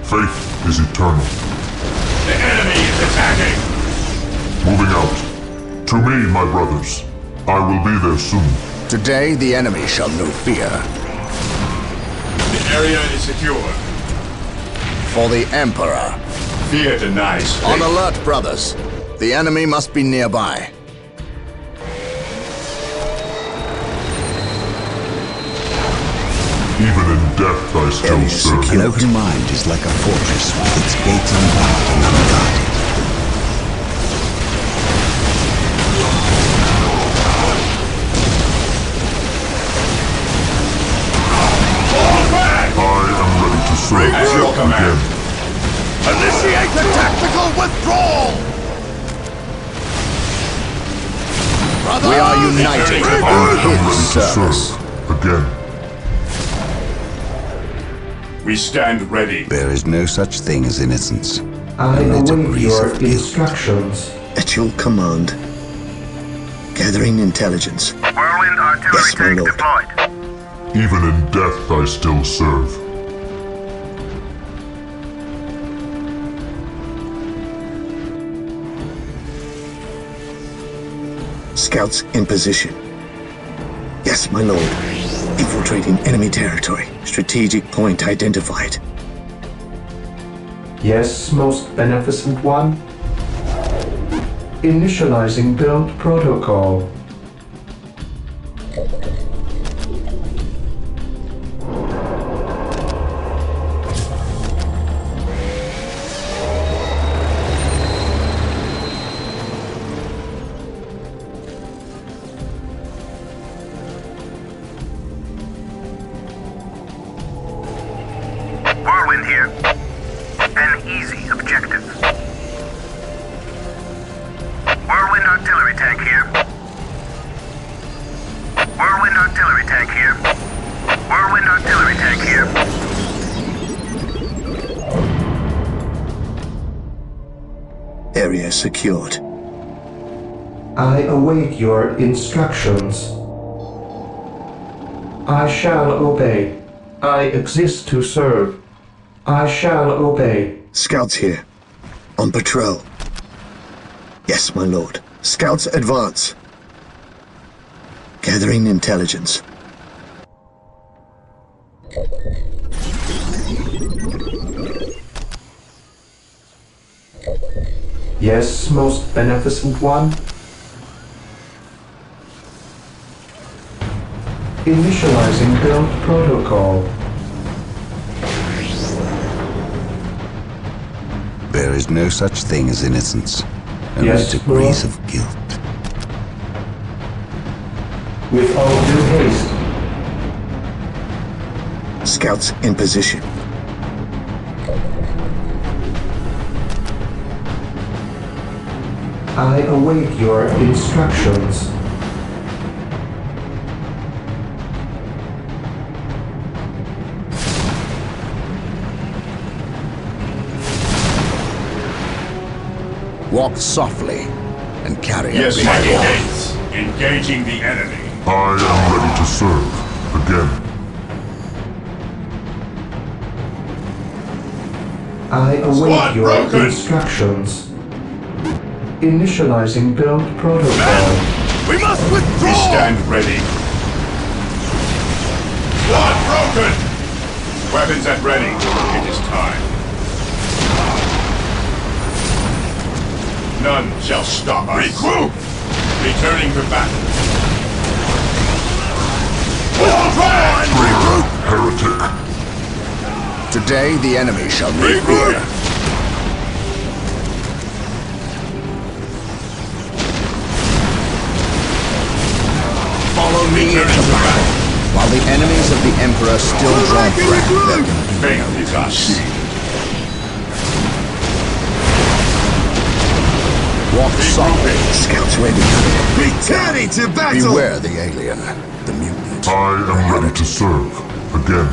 Faith is eternal. The enemy is attacking. Moving out. To me, my brothers. I will be there soon. Today the enemy shall know fear. The area is secure. For the Emperor. Fear denies faith. On alert, brothers. The enemy must be nearby. Even in death I still Area serve. secure. An open mind is like a fortress with its gates unbarred and unguarded. I am ready to serve. At your command. Again. Initiate the tactical withdrawal! We are united I in am ready his to service. serve. Again. We stand ready. There is no such thing as innocence. I Only await degrees your of guilt. instructions. At your command. Gathering intelligence. Whirlwind artillery Yes, my tank lord. deployed. Even in death I still serve. Scouts in position. Yes, my lord. Infiltrating enemy territory. Strategic point identified. Yes, most beneficent one? Initializing build protocol. Whirlwind here. An easy objective. Whirlwind artillery tank here. Whirlwind artillery tank here. Whirlwind artillery tank here. Area secured. I await your instructions. I shall obey. I exist to serve. I shall obey. Scouts here. On patrol. Yes, my lord. Scouts advance. Gathering intelligence. Yes, most beneficent one? Initializing build protocol. There is no such thing as innocence. Only Yes, degrees Lord. of guilt. With all due haste. Scouts in position. I await your instructions. Walk softly and carry a Yes, big my orc. gates. Engaging the enemy. I am ready to serve. Again. I await Squad your broken. instructions. Initializing build protocol. We must We withdraw! stand ready. Squad broken! Weapons at ready. It is time. None shall stop us. Regroup! Returning to battle. Heretic. Today the enemy shall be fear. Follow me into battle. While the enemies of the Emperor still draw breath, there can be Faith is our shield. walk softly. Scouts ready. Returning to battle! Beware the alien, the mutant. I am ready to serve. Again.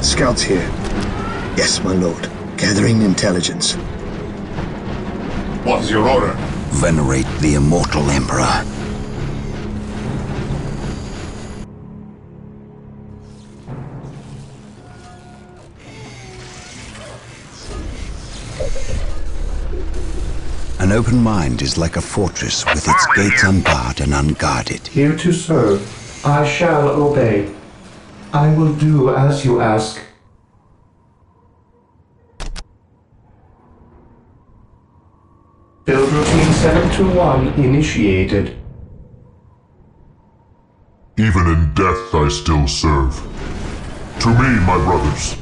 Scouts here. Yes, my lord. Gathering intelligence. What is your order? Venerate the immortal Emperor. An open mind is like a fortress with its gates unbarred and unguarded. Here to serve. I shall obey. I will do as you ask. Build routine 721 initiated. Even in death I still serve. To me, my brothers.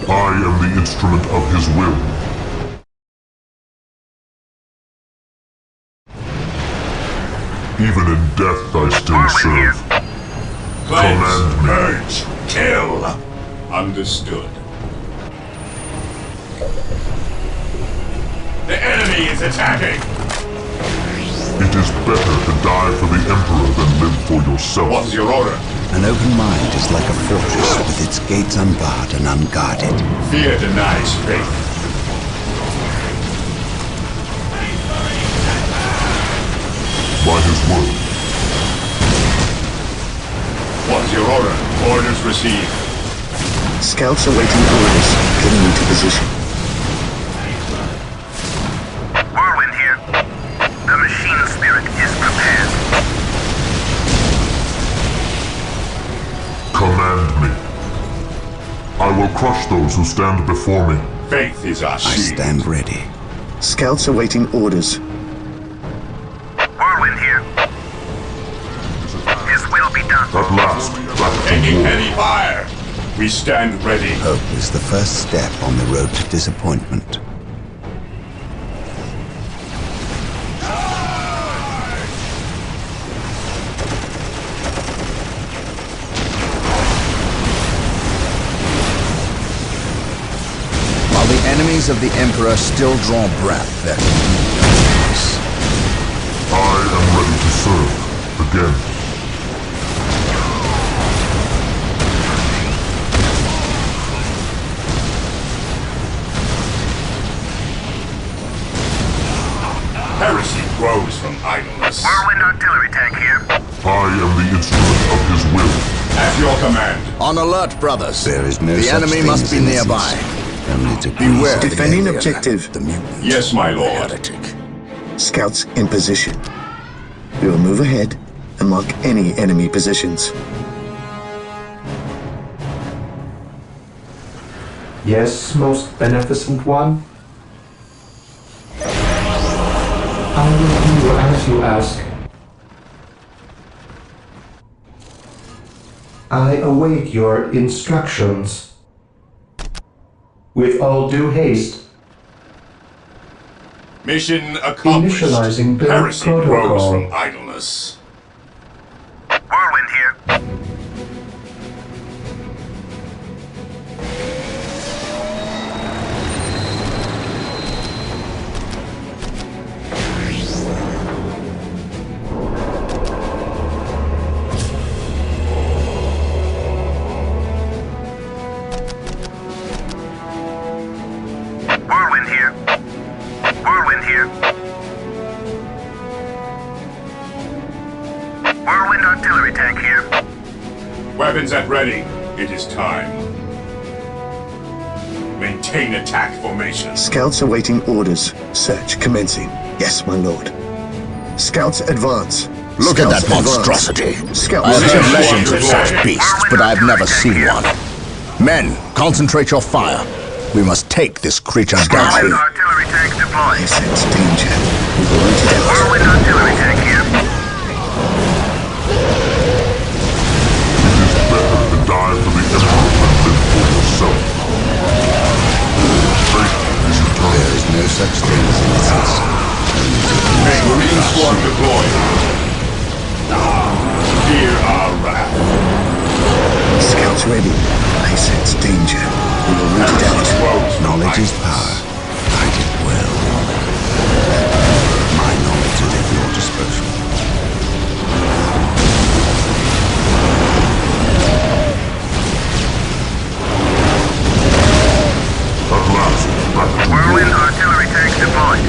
I am the instrument of his will. Even in death I still serve. Cleanse, Command me. purge, kill. Understood. The enemy is attacking. It is better to die for the Emperor than live for yourself. What is your order? An open mind is like a fortress with its gates unbarred and unguarded. Fear denies faith. By his word. What is your order? Orders received. Scouts awaiting orders. Getting into position. Whirlwind here. The machine spirit is prepared. Command me. I will crush those who stand before me. Faith is our I shield. stand ready. Scouts awaiting orders. Whirlwind here. His will be done. At last, back to Taking war. heavy fire. We stand ready. Hope is the first step on the road to disappointment. While the enemies of the Emperor still draw breath, there can be no peace. I am ready to serve. Again. Heresy grows from idleness. Whirlwind artillery tank here. I am the instrument of his will. At your command. On alert, brothers. There is no the such enemy thing must as be innocence. nearby. Only to Beware the Defending alien, objective. the mutant. Yes, my the lord. heretic. Scouts in position. We will move ahead and mark any enemy positions. Yes, most beneficent one. I will do as you ask. I await your instructions. With all due haste. Mission accomplished. Initializing build Heresy grows protocol. from idleness. Whirlwind here. Whirlwind here. Whirlwind here. Whirlwind artillery tank here. Weapons at ready. It is time. Maintain attack formation. Scouts awaiting orders. Search commencing. Yes, my lord. Scouts advance. Look at that Scouts advance. monstrosity. Scouts I've heard advance. legends of such beasts, but I've never seen one. Men, concentrate your fire. We must take this creature down. Whirlwind artillery tank I deployed. sense danger. We will root it out. Whirlwind artillery tank here. Better to die for the Emperor than live for yourself. Faith is eternal. There is no such thing as innocence. Marine squad deployed. Fear our wrath. Scouts ready. I sense danger. We will root it out. Knowledge is power. Fight it well. My knowledge is at your disposal. At last, back to Whirlwind artillery tank deployed.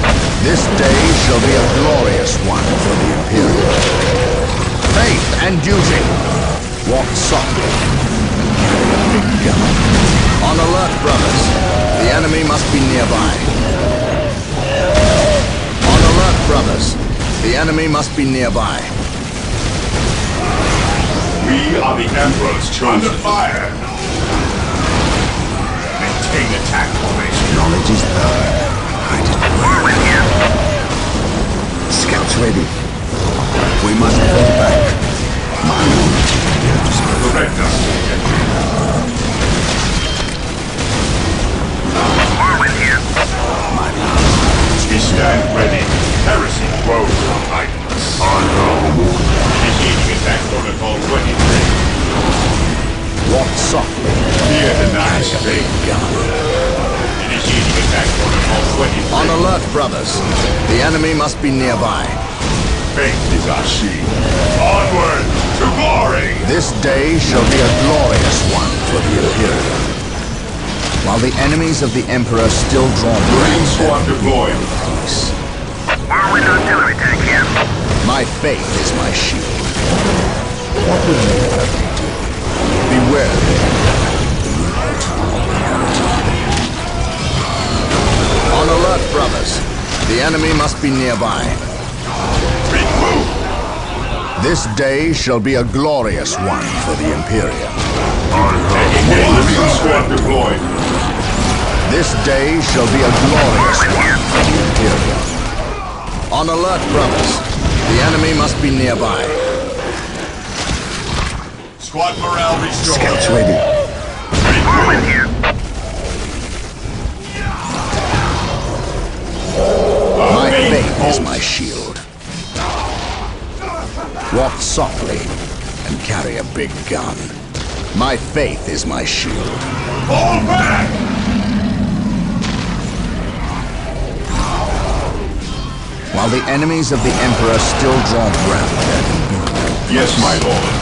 This day shall be a glorious one for the Imperial. Faith and duty. Walk softly. Carry a big gun. On alert, brothers. The enemy must be nearby. On alert, brothers. The enemy must be nearby. We are the Emperor's chosen. Under fire. Maintain attack formation. Knowledge is power. Fight it well. Whirlwind here. Scouts ready. We must fall back. My knowledge is at your disposal. Correct us. Whirlwind here. My power. We stand ready. Heresy grows behind us. I have awoken. Initiating attack protocol 23. Walk softly. Fear denies Carry a big faith. gun. Initiating attack protocol 23. On alert, brothers. The enemy must be nearby. Faith is our shield. Onward to glory! This day shall be a glorious one for the Imperial. While the enemies of the Emperor still draw Marine breath, squad deployed. peace. Whirlwind artillery tank here. My faith is my shield. What will you have me do? Beware the On alert, brothers. The enemy must be nearby. Remove! This day shall be a glorious one for the Imperial. Marine squad deployed. This day shall be a glorious one for the Imperial. On alert, brothers. The enemy must be nearby. Squad morale restored. Scouts ready. Whirlwind here. My faith is my shield. Walk softly and carry a big gun. My faith is my shield. Fall back! While the enemies of the Emperor still draw breath, there can be no peace. Yes, my lord.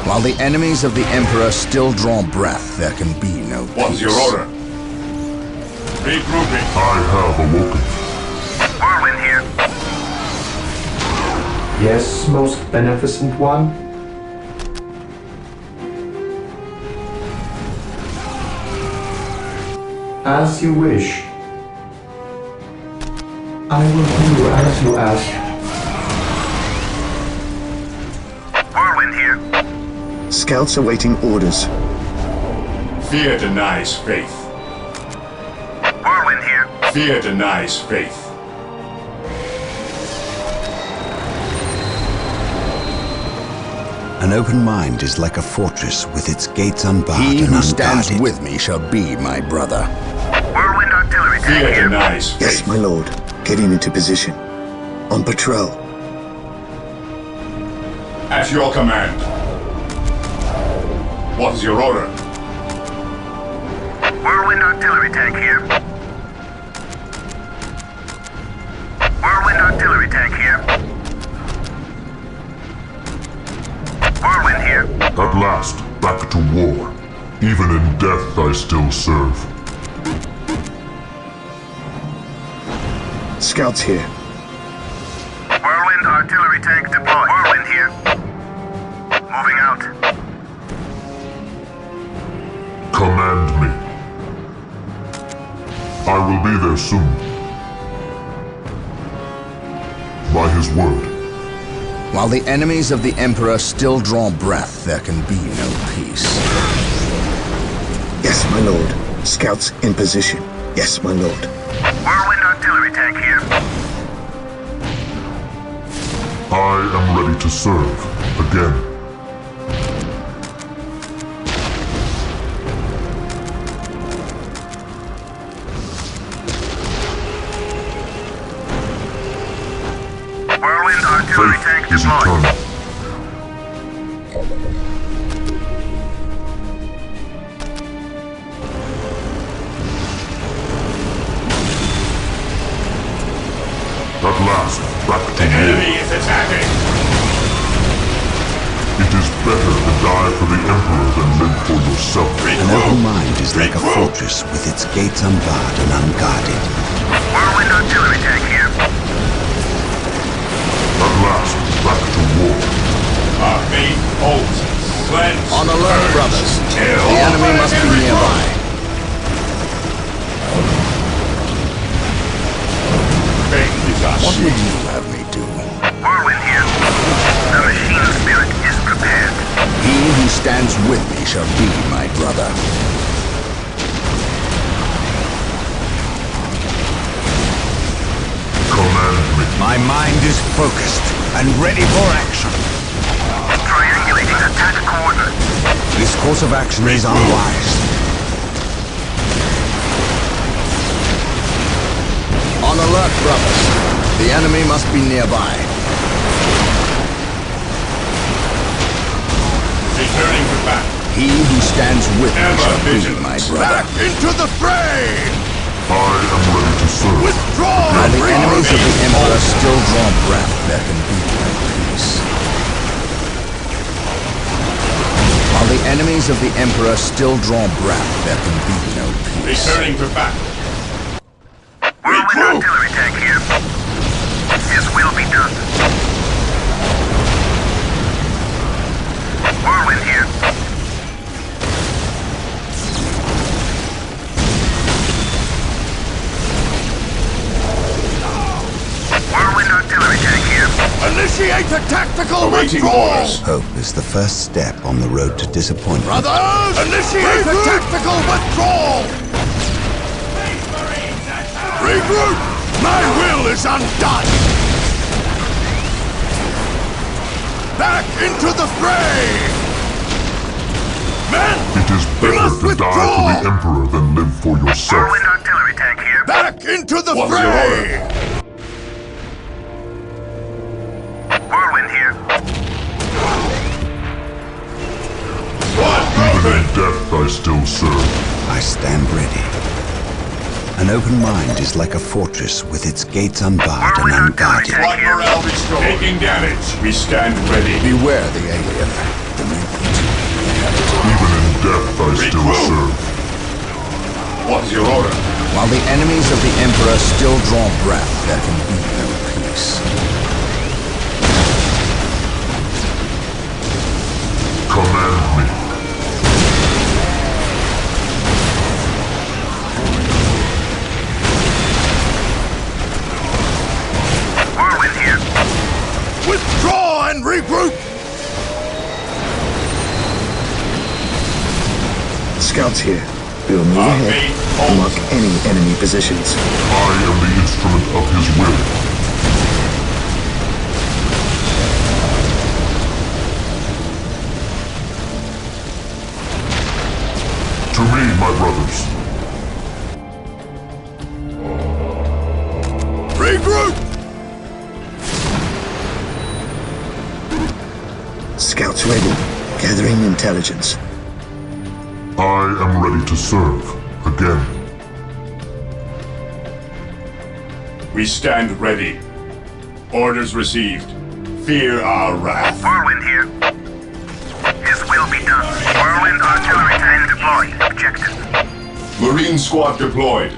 While the enemies of the Emperor still draw breath, there can be no peace. What's your order? Regrouping. I have awoken. Whirlwind here. Yes, most beneficent one. As you wish. I will do as you ask. Whirlwind here. Scouts awaiting orders. Fear denies faith. Whirlwind here. Fear denies faith. An open mind is like a fortress with its gates unbarred He and who stands unguarded. with me shall be my brother. Whirlwind artillery tank Fear here. denies faith. Yes, my lord. Getting into position. On patrol. At your command. What is your order? Whirlwind artillery tank here. Whirlwind artillery tank here. Whirlwind here. At last, back to war. Even in death I still serve. Scouts here. Whirlwind artillery tank deployed. Whirlwind here. Moving out. Command me. I will be there soon. By his word. While the enemies of the Emperor still draw breath, there can be no peace. Yes, my lord. Scouts in position. Yes, my lord. Whirlwind artillery tank here. I am ready to serve. Again. Whirlwind artillery tank Faith is deployed. eternal. At last, back to war. Enemy is attacking! It is better to die for the Emperor than live for yourself. An open mind is like a fortress with its gates unbarred and unguarded. Whirlwind artillery tank here. At last, back to war. Our faith holds us. Cleanse. On alert, brothers. Kill. The enemy must be nearby. Faith is our What shield. would you have me do? Whirlwind here. The machine spirit is prepared. He who stands with me shall be my brother. Command me. My mind is focused and ready for action. Triangulating attack coordinates. This course of action is unwise. On alert, brothers. The enemy must be nearby. Returning to battle. He who stands with me Ever shall be vigilant. my brother. into the fray! I am ready to serve. Withdraw! While the enemies of the Emperor still draw breath, there can be no peace. While the enemies of the Emperor still draw breath, there can be no peace. Returning to battle. Whirlwind artillery tank here. His will be done. Whirlwind here. Whirlwind artillery tank here. Initiate a tactical Awaiting withdrawal! orders. Hope is the first step on the road to disappointment. Brothers! Initiate a tactical withdrawal! Regroup! My will is undone! Back into the fray! Men! It is better must to die withdraw! for the Emperor than live for yourself. Whirlwind artillery tank here. Back into the What's your fray! Whirlwind here. Even in death I still serve. I stand ready. An open mind is like a fortress with its gates unbarred and unguarded. What morale restored? Taking damage. We stand ready. Beware the alien. The mutant. Even in death I still Regroup. serve. What's your order? While the enemies of the Emperor still draw breath, there can be no peace. Command me. Whirlwind here. Withdraw and regroup! Scouts here. We will move Our ahead faith and mark holds. any enemy positions. I am the instrument of his will. To me, my brothers. Regroup! Scouts ready. Gathering intelligence. I am ready to serve. Again. We stand ready. Orders received. Fear our wrath. Whirlwind here. His will be done. Whirlwind artillery tank deployed. Objective. Marine squad deployed.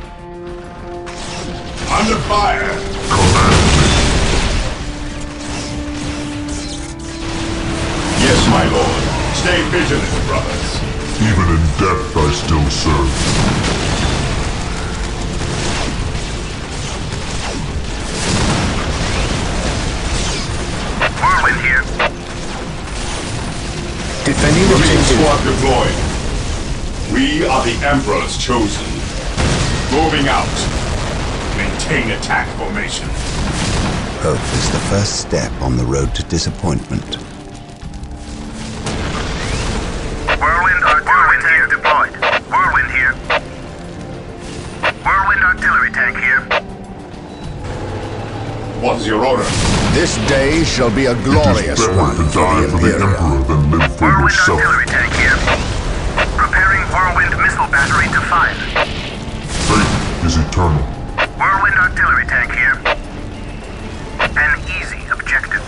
Under fire. Command me. Yes, my lord. Stay vigilant, brothers. Even in death I still serve. Defending Marine objective. squad deployed. We are the Emperor's chosen. Moving out. Maintain attack formation. Hope is the first step on the road to disappointment. Whirlwind artillery tank deployed. Whirlwind here. Whirlwind artillery tank here. What is your order? This day shall be a glorious Better one to for die the for the Imperium. Emperor than live for Whirlwind yourself. artillery tank here. Preparing whirlwind missile battery to fire. Faith is eternal. Whirlwind artillery tank here. An easy objective.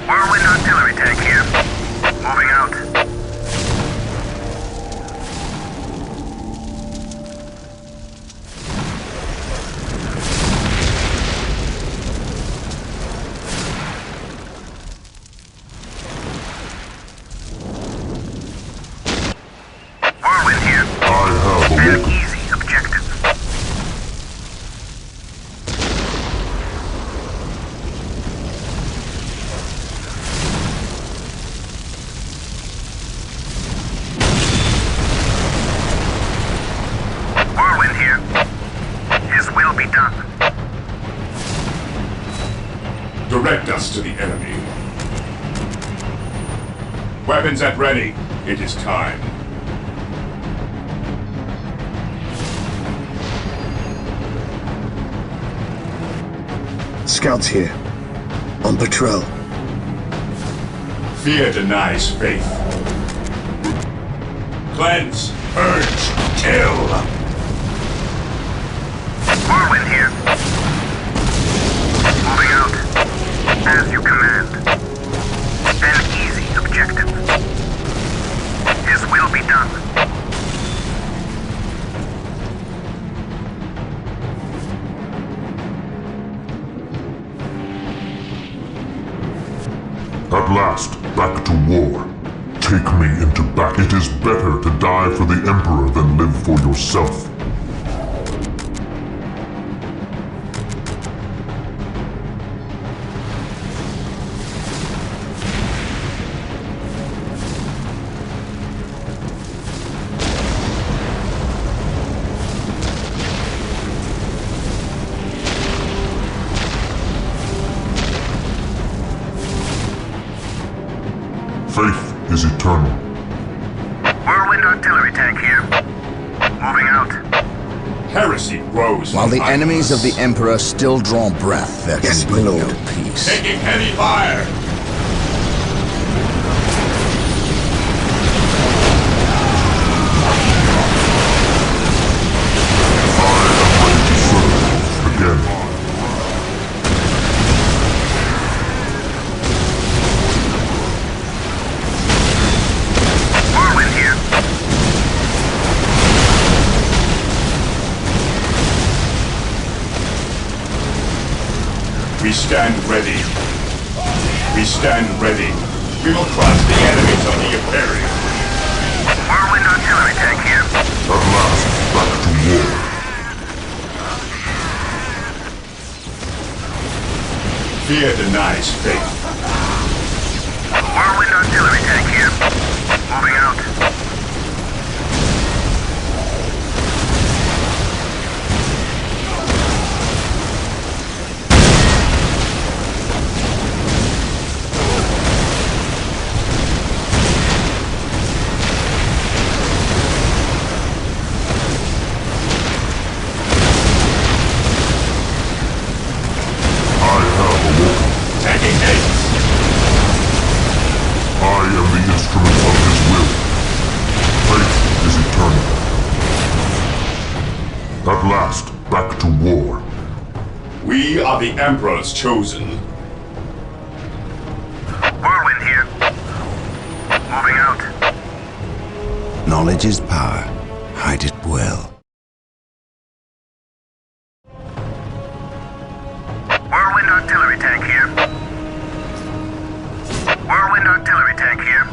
Whirlwind artillery tank here. Moving out. Whirlwind here. I have An awoken. easy objective. Whirlwind here. His will be done. Direct us to the enemy. Weapons at ready. It is time. Scouts here. On patrol. Fear denies faith. Cleanse, purge, kill. Whirlwind here. Moving out. As you command. An easy objective. His will be done. At last, back to war. Take me into battle. It is better to die for the Emperor than live for yourself. Faith is eternal. Whirlwind artillery tank here. Moving out. Heresy grows. While the behind enemies us. of the Emperor still draw breath, there Yes, can my be lord. no peace. Taking heavy fire. Again. Whirlwind here. We stand ready. We stand ready. We will crush the enemies of the Imperium. Whirlwind artillery tank here. At last, back to war. Fear denies faith. Whirlwind artillery tank here. Moving out. I have awoken. Taking haste. I am the instrument of his will. Faith is eternal. At last, back to war. We are the Emperor's chosen. Whirlwind here. Moving out. Knowledge is power. Hide it well. Whirlwind artillery tank here. Whirlwind artillery tank here.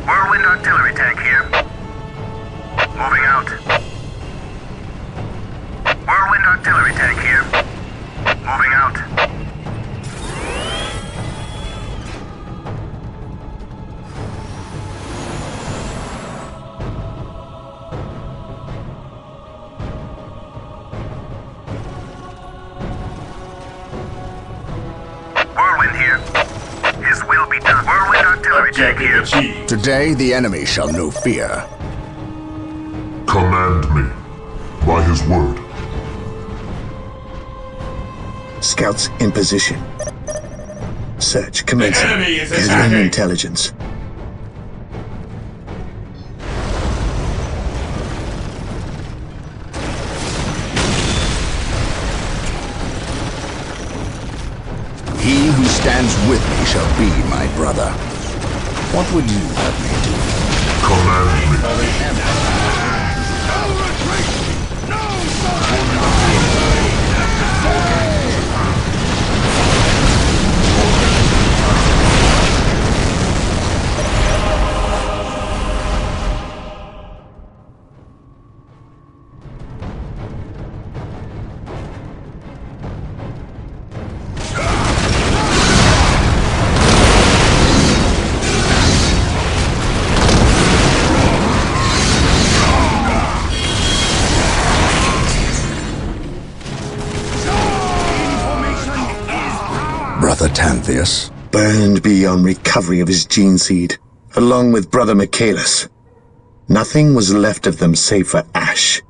Whirlwind artillery tank here. Moving out. Whirlwind artillery tank here. Moving out. Objective achieved. Today, the enemy shall know fear. Command me. By his word. Scouts in position. Search commencing. The enemy is Gathering attacking. intelligence. He who stands with me shall be my brother. What would you have me do? Command me. Brother Tantheus? Burned beyond recovery of his gene seed, along with Brother Michaelis. Nothing was left of them save for ash.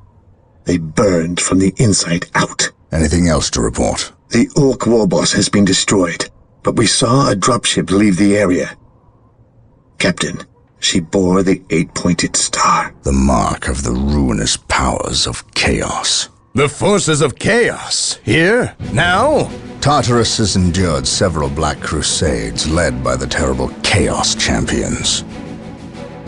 They burned from the inside out. Anything else to report? The Orc warboss has been destroyed, but we saw a dropship leave the area. Captain, she bore the 8-pointed star. The mark of the ruinous powers of chaos. The forces of chaos? Here? Now? Tartarus has endured several Black Crusades led by the terrible Chaos Champions.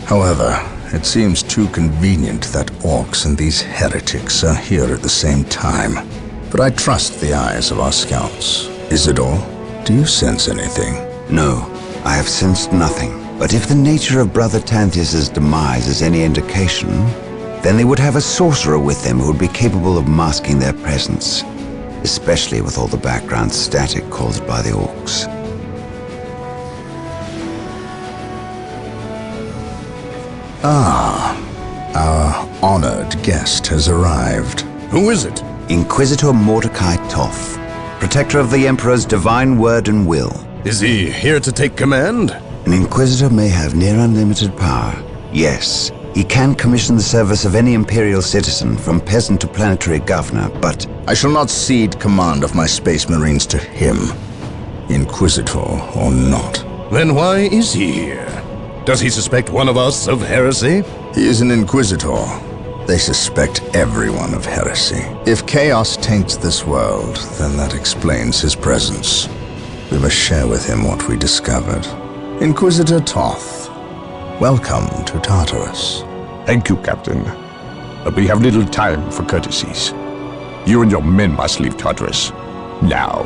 However, it seems too convenient that orcs and these heretics are here at the same time. But I trust the eyes of our scouts. Isidore, do you sense anything? No, I have sensed nothing. But if the nature of Brother Tantheus' demise is any indication, then they would have a sorcerer with them who would be capable of masking their presence, especially with all the background static caused by the orcs. Our honored guest has arrived. Who is it? Inquisitor Mordecai Toth, protector of the Emperor's divine word and will. Is he here to take command? An Inquisitor may have near unlimited power. Yes, he can commission the service of any Imperial citizen, from peasant to planetary governor, but I shall not cede command of my Space Marines to him, Inquisitor or not. Then why is he here? Does he suspect one of us of heresy? He is an Inquisitor. They suspect everyone of heresy. If chaos taints this world, then that explains his presence. We must share with him what we discovered. Inquisitor Toth, welcome to Tartarus. Thank you, Captain. But we have little time for courtesies. You and your men must leave Tartarus. Now.